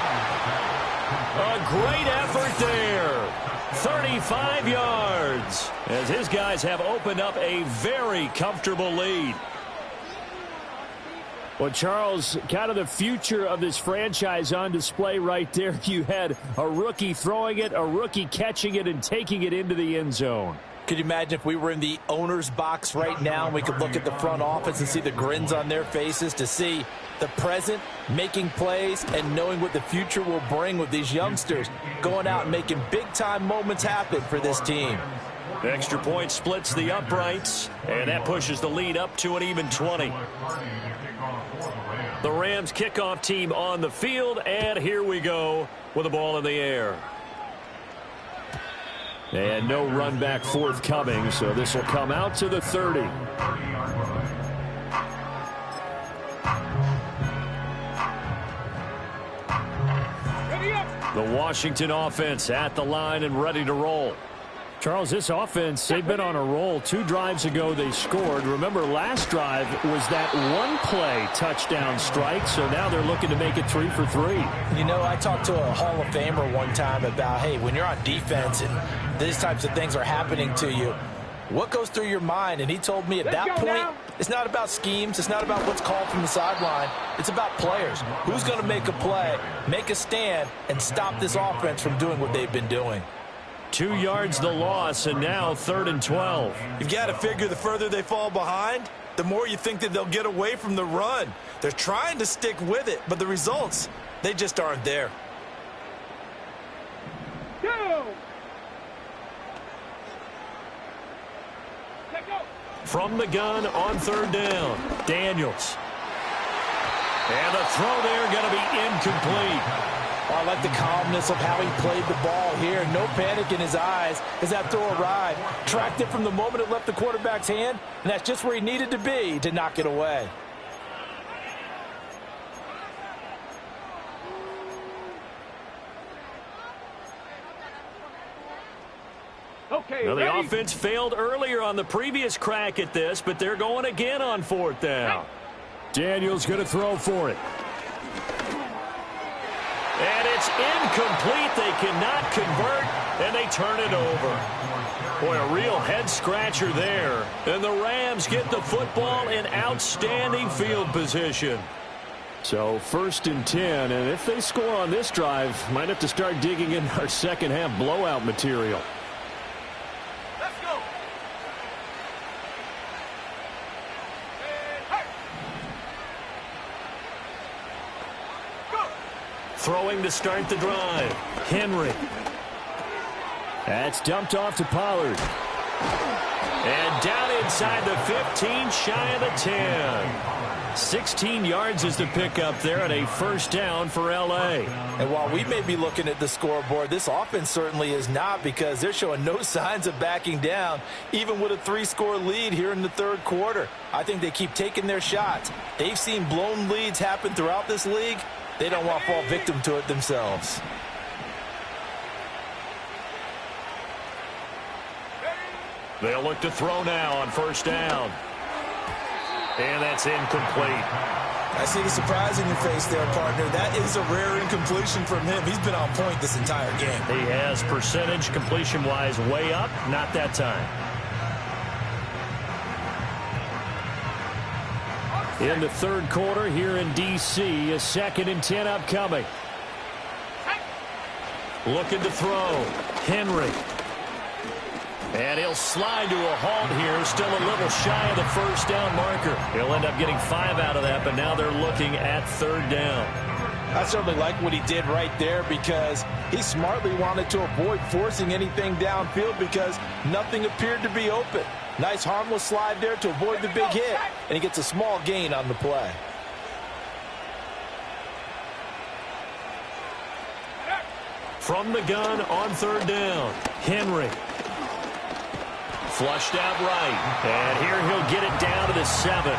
E: A great effort there. 35 yards as his guys have opened up a very comfortable lead. Well, Charles, kind of the future of this franchise on display right there. You had a rookie throwing it, a rookie catching it, and taking it into the end zone.
F: Could you imagine if we were in the owner's box right now and we could look at the front office and see the grins on their faces, to see the present making plays and knowing what the future will bring with these youngsters going out and making big-time moments happen for this team.
E: Extra point splits the uprights, and that pushes the lead up to an even 20. The Rams kickoff team on the field, and here we go with the ball in the air. And no run back forthcoming, so this will come out to the 30. The Washington offense at the line and ready to roll. Charles, this offense, they've been on a roll. 2 drives ago they scored. Remember, last drive was that one-play touchdown strike, so now they're looking to make it 3 for 3.
F: You know, I talked to a Hall of Famer one time about, hey, when you're on defense and these types of things are happening to you, What goes through your mind? And he told me at that point, it's not about schemes. It's not about what's called from the sideline. It's about players. Who's going to make a play, make a stand, and stop this offense from doing what they've been doing?
G: 2 yards the loss, and now 3rd and 12.
F: You've got to figure the further they fall behind, the more you think that they'll get away from the run. They're trying to stick with it, but the results, they just aren't there.
G: From the gun on 3rd down, Daniels. And the throw there going to be incomplete.
F: Oh, I like the calmness of how he played the ball here. No panic in his eyes as that throw arrived. Tracked it from the moment it left the quarterback's hand, and that's just where he needed to be to knock it away.
G: Now, the offense failed earlier on the previous crack at this, but they're going again on 4th down. Daniels going to throw for it. And it's incomplete. They cannot convert, and they turn it over. Boy, a real head-scratcher there. And the Rams get the football in outstanding field position. So 1st and 10, and if they score on this drive, might have to start digging in our second-half blowout material. Throwing to start the drive. Henry. That's dumped off to Pollard. And down inside the 15, shy of the 10. 16 yards is the pickup there, and a 1st down for L.A.
F: And while we may be looking at the scoreboard, this offense certainly is not, because they're showing no signs of backing down, even with a 3-score lead here in the 3rd quarter. I think they keep taking their shots. They've seen blown leads happen throughout this league. They don't want to fall victim to it themselves.
G: They'll look to throw now on 1st down. And that's incomplete.
F: I see the surprise in your face there, partner. That is a rare incompletion from him. He's been on point this entire game.
G: He has percentage completion-wise way up. Not that time. In the 3rd quarter here in D.C., a 2nd and 10 upcoming. Looking to throw. Henry. And he'll slide to a halt here. Still a little shy of the 1st down marker. He'll end up getting 5 out of that, but now they're looking at 3rd down.
F: I certainly like what he did right there, because he smartly wanted to avoid forcing anything downfield because nothing appeared to be open. Nice harmless slide there to avoid the big hit, and he gets a small gain on the play.
G: From the gun on 3rd down, Henry. Flushed out right, and here he'll get it down to the 7.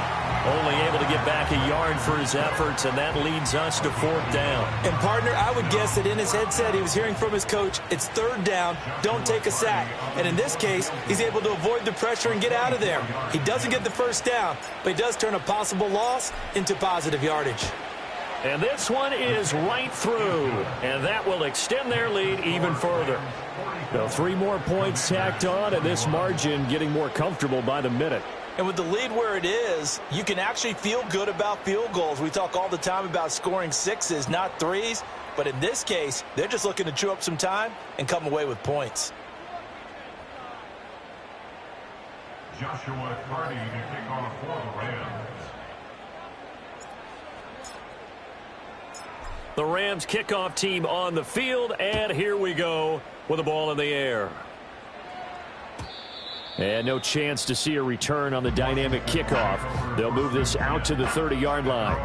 G: Only able to get back a yard for his efforts, and that leads us to 4th down.
F: And, partner, I would guess that in his headset he was hearing from his coach, it's 3rd down, don't take a sack. And in this case, he's able to avoid the pressure and get out of there. He doesn't get the 1st down, but he does turn a possible loss into positive yardage.
G: And this one is right through, and that will extend their lead even further. Now 3 more points tacked on, and this margin getting more comfortable by the minute.
F: And with the lead where it is, you can actually feel good about field goals. We talk all the time about scoring 6s, not 3s. But in this case, they're just looking to chew up some time and come away with points.
I: Joshua Carty to kick off for the Rams.
G: The Rams kickoff team on the field, and here we go with the ball in the air. And no chance to see a return on the dynamic kickoff. They'll move this out to the 30-yard line.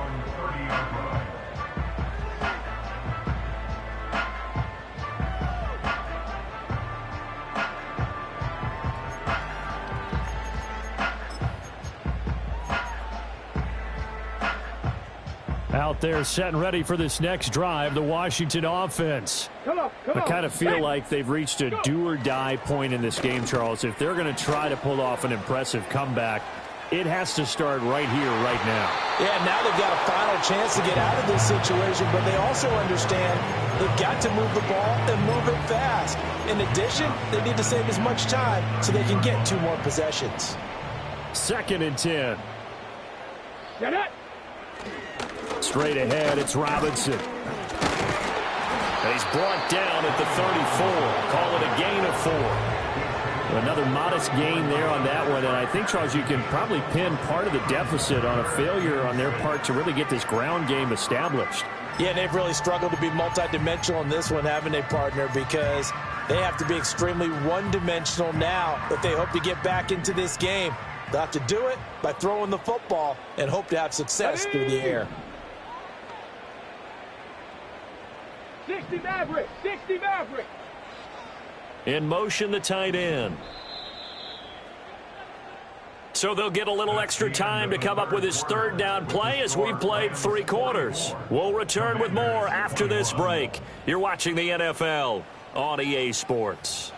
G: Out there set and ready for this next drive, the Washington offense. I kind of feel like they've reached a do-or-die point in this game, Charles. If they're going to try to pull off an impressive comeback,
E: it has to start right here, right now.
F: Yeah, now they've got a final chance to get out of this situation, but they also understand they've got to move the ball and move it fast. In addition, they need to save as much time so they can get 2 more possessions.
E: 2nd and 10. Get it! Straight ahead, it's Robinson. And he's brought down at the 34. Call it a gain of 4. Another modest gain there on that one. And I think, Charles, you can probably pin part of the deficit on a failure on their part to really get this ground game established.
F: Yeah, they've really struggled to be multidimensional in this one, haven't they, partner? Because they have to be extremely one-dimensional now if they hope to get back into this game. They'll have to do it by throwing the football and hope to have success through the air.
H: 60 Maverick! 60 Maverick!
G: In motion, the tight end. So they'll get a little extra time to come up with his 3rd down play as we've played 3 quarters. We'll return with more after this break. You're watching the NFL on EA Sports.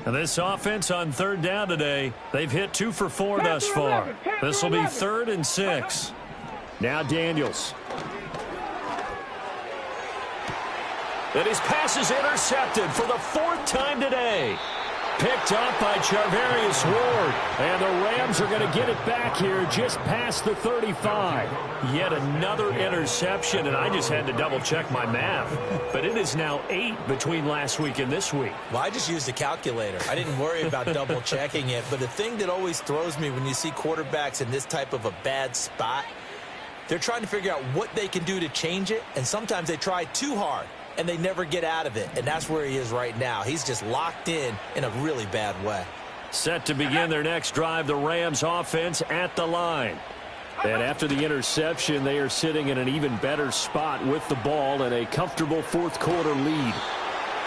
G: This offense on 3rd down today, they've hit 2 for 4 thus far. This will be 3rd and 6.
E: Now Daniels.
G: And his pass is intercepted for the 4th time today. Picked up by Charvarius Ward.
E: And the Rams are going to get it back here just past the 35.
G: Yet another interception, and I just had to double-check my math. But it is now 8 between last week and this week.
F: Well, I just used a calculator. I didn't worry about double-checking it. But the thing that always throws me when you see quarterbacks in this type of a bad spot, they're trying to figure out what they can do to change it, and sometimes they try too hard, and they never get out of it. And that's where he is right now. He's just locked in a really bad way.
G: Set to begin their next drive, the Rams offense at the line.
E: And after the interception, they are sitting in an even better spot with the ball and a comfortable 4th quarter lead.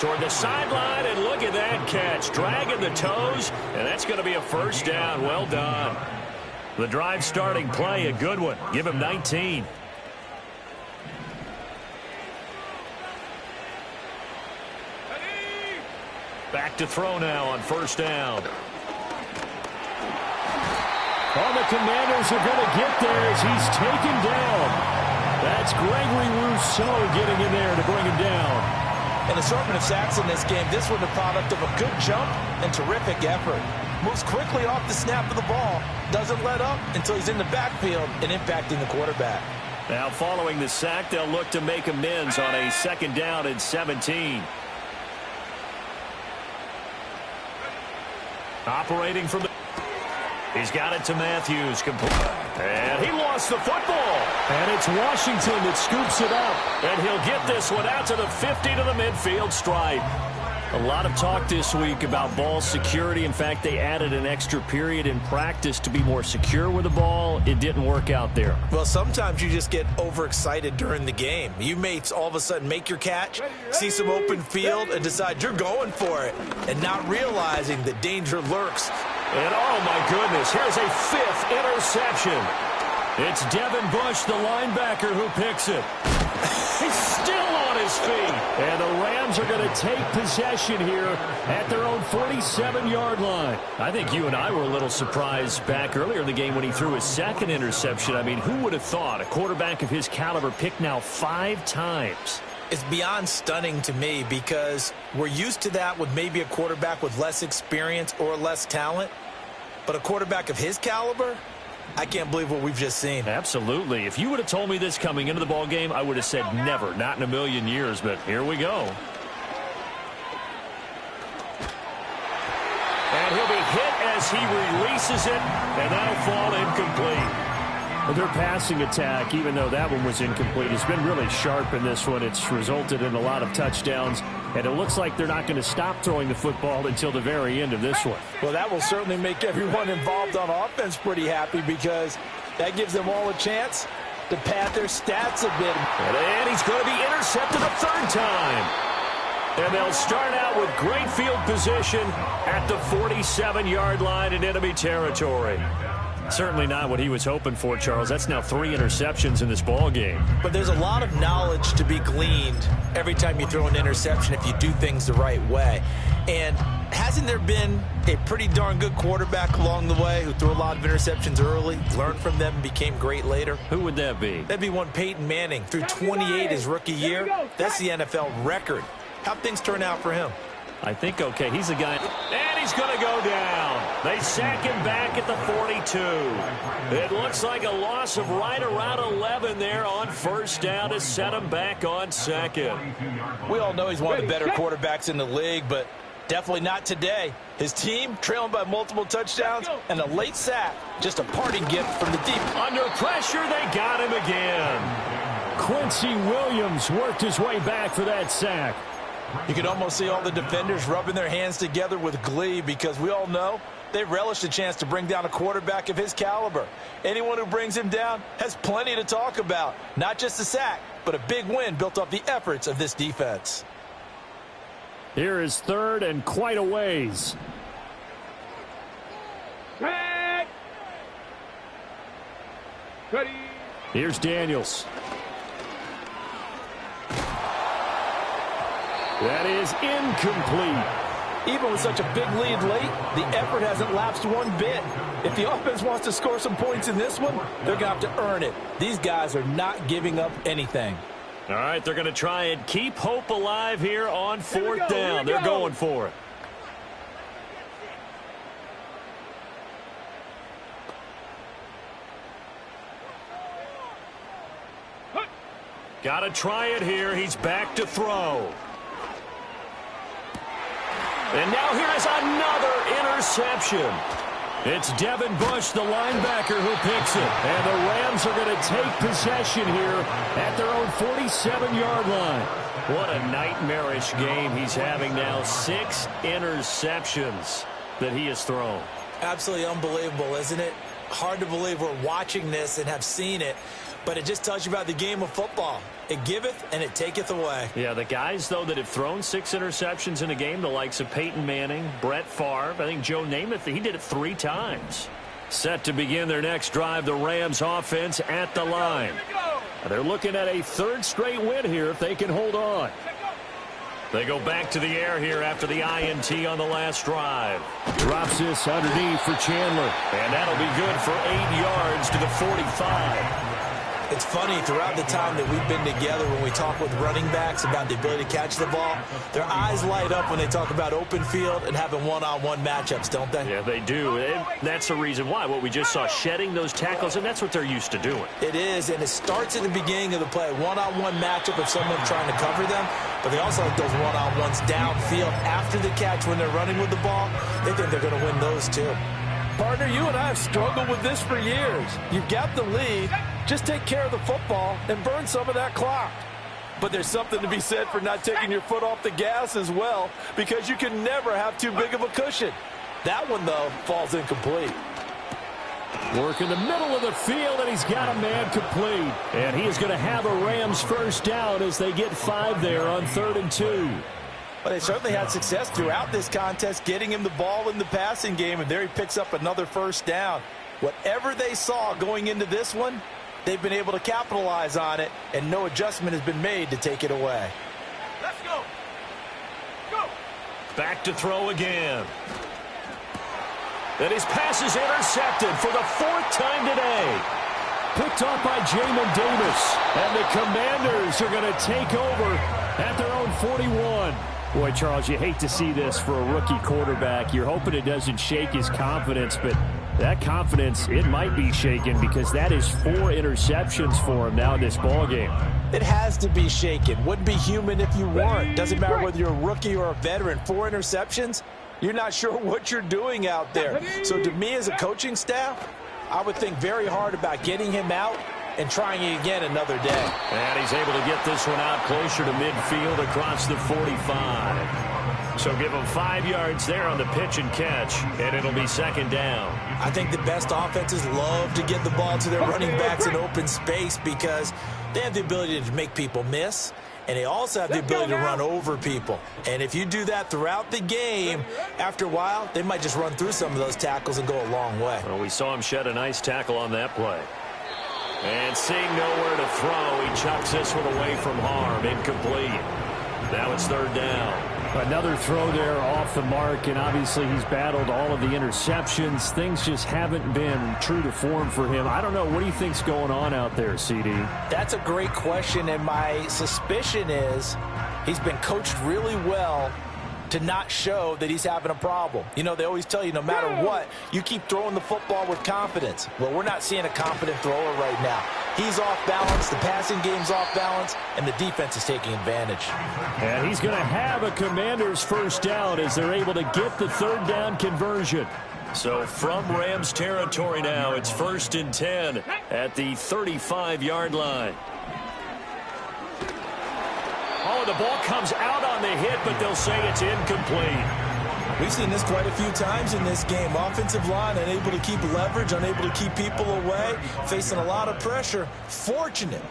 G: Toward the sideline, and look at that catch. Dragging the toes, and that's going to be a 1st down. Well done. The drive starting play, a good one. Give him 19. Back to throw now on 1st down.
E: Oh, the Commanders are going to get there as he's taken down. That's Gregory Rousseau getting in there to bring him down.
F: An assortment of sacks in this game. This one the product of a good jump and terrific effort. Moves quickly off the snap of the ball. Doesn't let up until he's in the backfield and impacting the quarterback.
G: Now following the sack, they'll look to make amends on a 2nd down and 17. Operating from the... He's got it to Matthews. And he lost the football.
E: And it's Washington that scoops it up.
G: And he'll get this one out to the 50 to the midfield stripe. A lot of talk this week about ball security. In fact, they added an extra period in practice to be more secure with the ball. It didn't work out there.
F: Well, sometimes you just get overexcited during the game. You may all of a sudden make your catch, see some open field, and decide you're going for it, and not realizing the danger lurks.
G: And oh my goodness, here's a 5th interception. It's Devin Bush, the linebacker, who picks it. He's still on his feet.
E: And the Rams are going to take possession here at their own 47-yard line.
G: I think you and I were a little surprised back earlier in the game when he threw his 2nd interception. I mean, who would have thought a quarterback of his caliber picked now 5 times?
F: It's beyond stunning to me because we're used to that with maybe a quarterback with less experience or less talent. But a quarterback of his caliber, I can't believe what we've just seen.
G: Absolutely. If you would have told me this coming into the ball game, I would have said never, not in a million years. But here we go. And he'll be hit as he releases it, and that'll fall incomplete.
E: Their passing attack, even though that one was incomplete, has been really sharp in this one. It's resulted in a lot of touchdowns, and it looks like they're not going to stop throwing the football until the very end of this one.
F: Well, that will certainly make everyone involved on offense pretty happy because that gives them all a chance to pad their stats a bit.
G: And he's going to be intercepted a 3rd time. And they'll start out with great field position at the 47-yard line in enemy territory. Certainly not what he was hoping for, Charles. That's now 3 interceptions in this ball game.
F: But there's a lot of knowledge to be gleaned every time you throw an interception if you do things the right way. And hasn't there been a pretty darn good quarterback along the way who threw a lot of interceptions early, learned from them, and became great later?
G: Who would that be?
F: That'd be one Peyton Manning. Threw 28 his rookie year. That's the NFL record. How'd things turn out for him?
G: I think okay. He's a guy. And he's going to go down. They sack him back at the 42. It looks like a loss of right around 11 there on first down to set him back on second.
F: We all know he's one of the better quarterbacks in the league, but definitely not today. His team trailing by multiple touchdowns and a late sack. Just a parting gift from the deep.
G: Under pressure, they got him again. Quincy Williams worked his way back for that sack.
F: You can almost see all the defenders rubbing their hands together with glee because we all know they relish the chance to bring down a quarterback of his caliber. Anyone who brings him down has plenty to talk about. Not just a sack, but a big win built off the efforts of this defense.
G: Here is third and quite a ways.
H: Tag. Ready.
G: Here's Daniels. That is incomplete.
F: Even with such a big lead late, the effort hasn't lapsed one bit. If the offense wants to score some points in this one, they're going to have to earn it. These guys are not giving up anything.
G: All right, they're going to try and keep hope alive here on fourth down. They're going for it. Got to try it here. He's back to throw. And now here is another interception. It's Devin Bush, the linebacker, who picks it. And the Rams are going to take possession here at their own 47-yard line. What a nightmarish game he's having now. 6 interceptions that he has thrown.
F: Absolutely unbelievable, isn't it? Hard to believe we're watching this and have seen it. But it just tells you about the game of football. It giveth and it taketh away.
G: Yeah, the guys, though, that have thrown 6 interceptions in a game, the likes of Peyton Manning, Brett Favre, I think Joe Namath, he did it 3 times. Set to begin their next drive, the Rams offense at the line. They're looking at a 3rd straight win here if they can hold on. They go back to the air here after the INT on the last drive. Drops this underneath for Chandler. And that'll be good for 8 yards to the 45.
F: It's funny, throughout the time that we've been together, when we talk with running backs about the ability to catch the ball, their eyes light up when they talk about open field and having one-on-one matchups, don't they?
G: Yeah, they do. And that's the reason why. What we just saw, shedding those tackles, and that's what they're used to doing.
F: It is, and it starts at the beginning of the play. One-on-one matchup of someone trying to cover them, but they also like those one-on-ones downfield after the catch when they're running with the ball. They think they're going to win those, too. Partner, you and I have struggled with this for years. You've got the lead. Just take care of the football and burn some of that clock. But there's something to be said for not taking your foot off the gas as well, because you can never have too big of a cushion. That one, though, falls incomplete.
G: Work in the middle of the field, and he's got a man complete. And he is going to have a Rams first down as they get 5 there on 3rd and 2.
F: But they certainly had success throughout this contest, getting him the ball in the passing game, and there he picks up another first down. Whatever they saw going into this one, they've been able to capitalize on it, and no adjustment has been made to take it away.
H: Let's go. Go.
G: Back to throw again. And his pass is intercepted for the 4th time today. Picked off by Jamin Davis. And the Commanders are going to take over at their own 41. Boy, Charles, you hate to see this for a rookie quarterback. You're hoping it doesn't shake his confidence, but that confidence, it might be shaken because that is 4 interceptions for him now in this ballgame.
F: It has to be shaken. Wouldn't be human if you weren't. Doesn't matter whether you're a rookie or a veteran. 4 interceptions, you're not sure what you're doing out there. So to me as a coaching staff, I would think very hard about getting him out and trying it again another day.
G: And he's able to get this one out closer to midfield across the 45. So give him 5 yards there on the pitch and catch, and it'll be 2nd down.
F: I think the best offenses love to get the ball to their running backs in open space because they have the ability to make people miss and they also have the ability to run over people. And if you do that throughout the game, after a while, they might just run through some of those tackles and go a long way.
G: Well, we saw him shed a nice tackle on that play. And seeing nowhere to throw, he chucks this one away from harm. Incomplete. Now it's third down.
E: Another throw there off the mark, and obviously he's battled all of the interceptions. Things just haven't been true to form for him. I don't know. What do you think's going on out there, CD?
F: That's a great question, and my suspicion is he's been coached really well to not show that he's having a problem. You know, they always tell you no matter what, you keep throwing the football with confidence. Well, we're not seeing a confident thrower right now. He's off balance, the passing game's off balance, and the defense is taking advantage.
E: And he's going to have a Commanders first down as they're able to get the third down conversion.
G: So from Rams territory now, it's 1st and 10 at the 35-yard line. Oh, the ball comes out on the hit, but they'll say it's incomplete.
F: We've seen this quite a few times in this game. Offensive line unable to keep leverage, unable to keep people away, facing a lot of pressure. Fortunate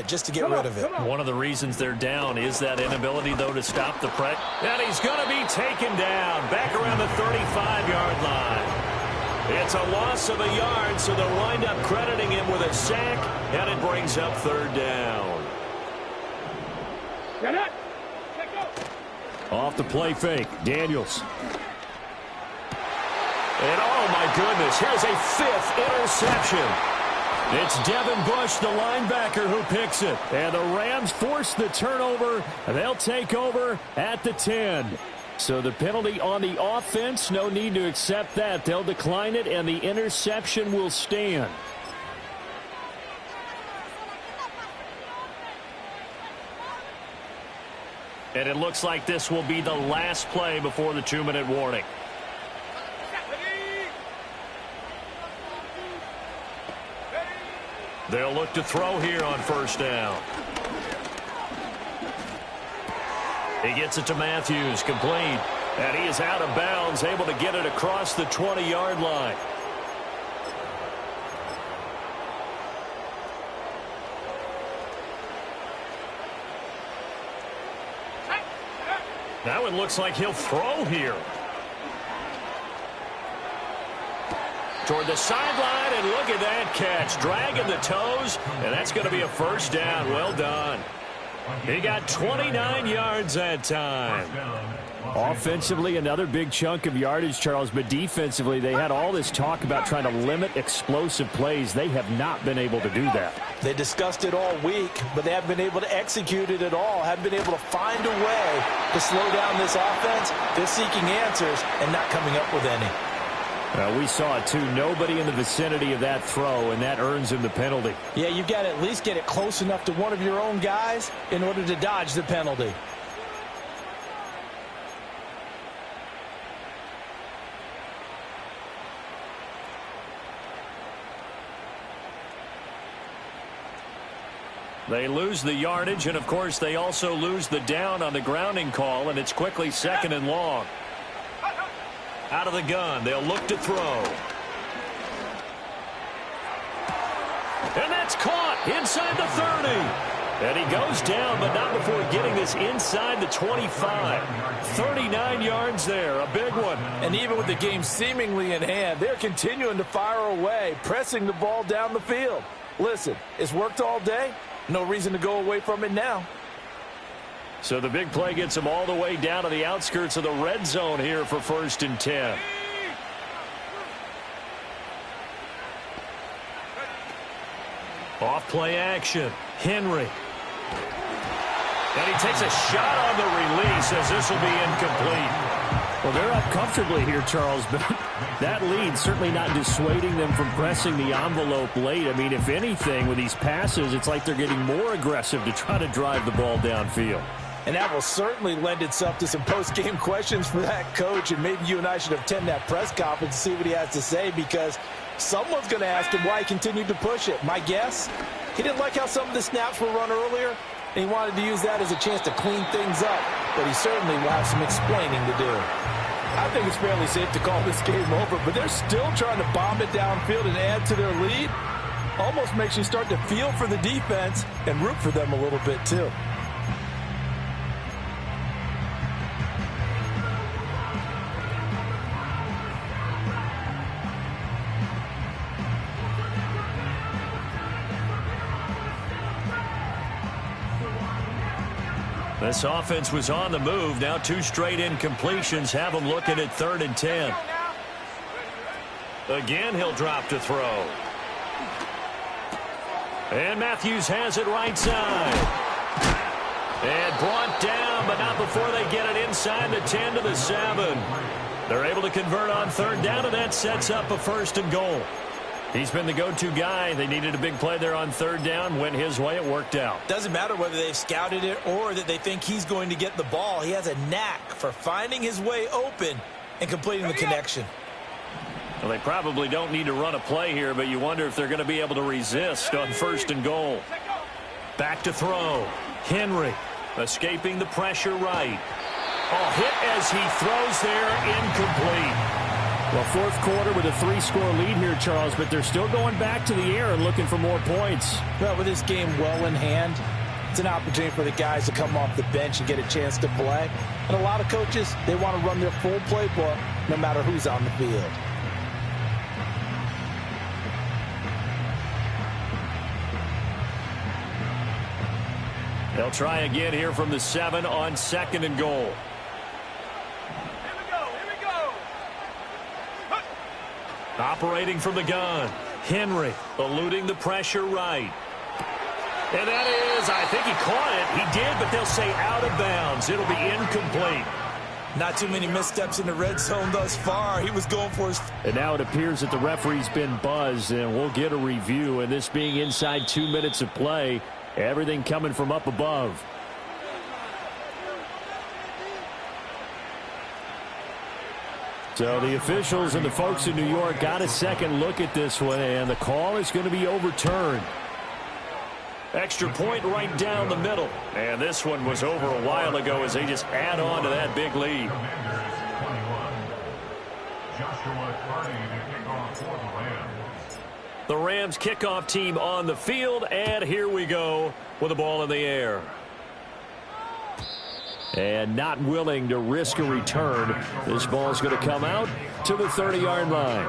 F: just to get rid of it.
G: One of the reasons they're down is that inability, though, to stop the press. And he's going to be taken down back around the 35-yard line. It's a loss of a yard, so they'll wind up crediting him with a sack, and it brings up third down.
E: Off the play fake, Daniels.
G: And oh my goodness, here's a 5th interception.
E: It's Devin Bush, the linebacker, who picks it. And the Rams force the turnover, and they'll take over at the 10. So the penalty on the offense, no need to accept that. They'll decline it, and the interception will stand.
G: And it looks like this will be the last play before the 2-minute warning. They'll look to throw here on first down. He gets it to Matthews, complete. And he is out of bounds, able to get it across the 20-yard line. Now it looks like he'll throw here. Toward the sideline, and look at that catch. Dragging the toes, and that's going to be a first down. Well done. He got 29 yards that time.
E: Offensively, another big chunk of yardage, Charles, but defensively, they had all this talk about trying to limit explosive plays. They have not been able to do that.
F: They discussed it all week, but they haven't been able to execute it at all. Haven't been able to find a way to slow down this offense. They're seeking answers and not coming up with any.
E: We saw it, too. Nobody in the vicinity of that throw, and that earns him the penalty.
F: Yeah, you've got to at least get it close enough to one of your own guys in order to dodge the penalty.
G: They lose the yardage, and, of course, they also lose the down on the grounding call, and it's quickly 2nd and long. Out of the gun, they'll look to throw. And that's caught inside the 30. And he goes down, but not before getting this inside the 25. 39 yards there, a big one.
F: And even with the game seemingly in hand, they're continuing to fire away, pressing the ball down the field. Listen, it's worked all day. No reason to go away from it now.
G: So the big play gets them all the way down to the outskirts of the red zone here for 1st and 10. Off play action. Henry. And he takes a shot on the release as this will be incomplete.
E: Well, they're up comfortably here, Charles, but that lead certainly not dissuading them from pressing the envelope late. I mean, if anything, with these passes, it's like they're getting more aggressive to try to drive the ball downfield.
F: And that will certainly lend itself to some post-game questions for that coach, and maybe you and I should attend that press conference and see what he has to say, because someone's going to ask him why he continued to push it. My guess, he didn't like how some of the snaps were run earlier, and he wanted to use that as a chance to clean things up, but he certainly will have some explaining to do. I think it's fairly safe to call this game over, but they're still trying to bomb it downfield and add to their lead. Almost makes you start to feel for the defense and root for them a little bit, too.
G: This offense was on the move. Now 2 straight incompletions have them looking at 3rd and 10. Again, he'll drop to throw. And Matthews has it right side. And brought down, but not before they get it inside the 10 to the 7. They're able to convert on 3rd down, and that sets up a 1st and goal. He's been the go-to guy. They needed a big play there on 3rd down. Went his way. It worked out.
F: Doesn't matter whether they've scouted it or that they think he's going to get the ball. He has a knack for finding his way open and completing the connection.
G: Well, they probably don't need to run a play here, but you wonder if they're going to be able to resist on 1st and goal. Back to throw. Henry escaping the pressure right. Oh, hit as he throws there, incomplete.
E: Well, 4th quarter with a 3-score lead here, Charles, but they're still going back to the air and looking for more points.
F: Well, with this game well in hand, it's an opportunity for the guys to come off the bench and get a chance to play. And a lot of coaches, they want to run their full playbook no matter who's on the field.
G: They'll try again here from the 7 on 2nd and goal.
H: Here we go.
G: Operating from the gun. Henry eluding the pressure right. And that is, I think he caught it. He did, but they'll say out of bounds. It'll be incomplete.
F: Not too many missteps in the red zone thus far. He was going for his...
E: And now it appears that the referee's been buzzed, and we'll get a review. And this being inside 2 minutes of play, everything coming from up above. So the officials and the folks in New York got a second look at this one, and the call is going to be overturned.
G: Extra point right down the middle. And this one was over a while ago as they just add on to that big lead.
I: Joshua Carty to kick off for the Rams.
G: The Rams kickoff team on the field, and here we go with the ball in the air.
E: And not willing to risk a return. This ball's going to come out to the 30-yard line.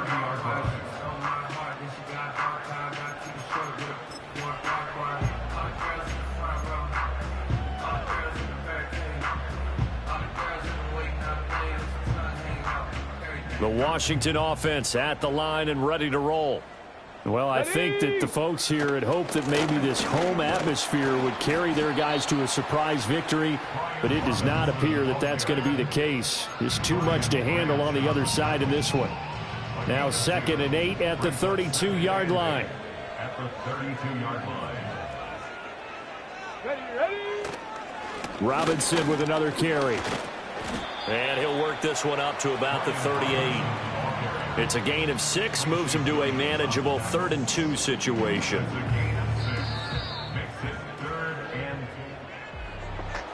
G: The Washington offense at the line and ready to roll.
E: Well, I think that the folks here had hoped that maybe this home atmosphere would carry their guys to a surprise victory, but it does not appear that that's going to be the case. There's too much to handle on the other side in this one. Now 2nd and 8 at the 32-yard line.
I: At the 32-yard line.
H: Ready.
E: Robinson with another carry.
G: And he'll work this one up to about the 38. It's a gain of 6, moves him to a manageable 3rd and 2 situation.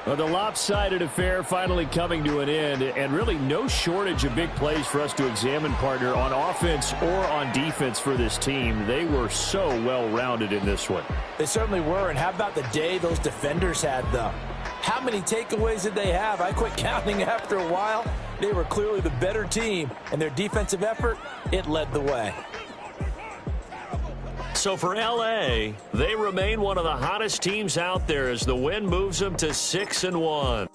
E: Well, the lopsided affair finally coming to an end, and really no shortage of big plays for us to examine, partner, on offense or on defense for this team. They were so well-rounded in this one.
F: They certainly were, and how about the day those defenders had, though? How many takeaways did they have? I quit counting after a while. They were clearly the better team, and their defensive effort, it led the way.
G: So for L.A., they remain one of the hottest teams out there as the win moves them to 6-1.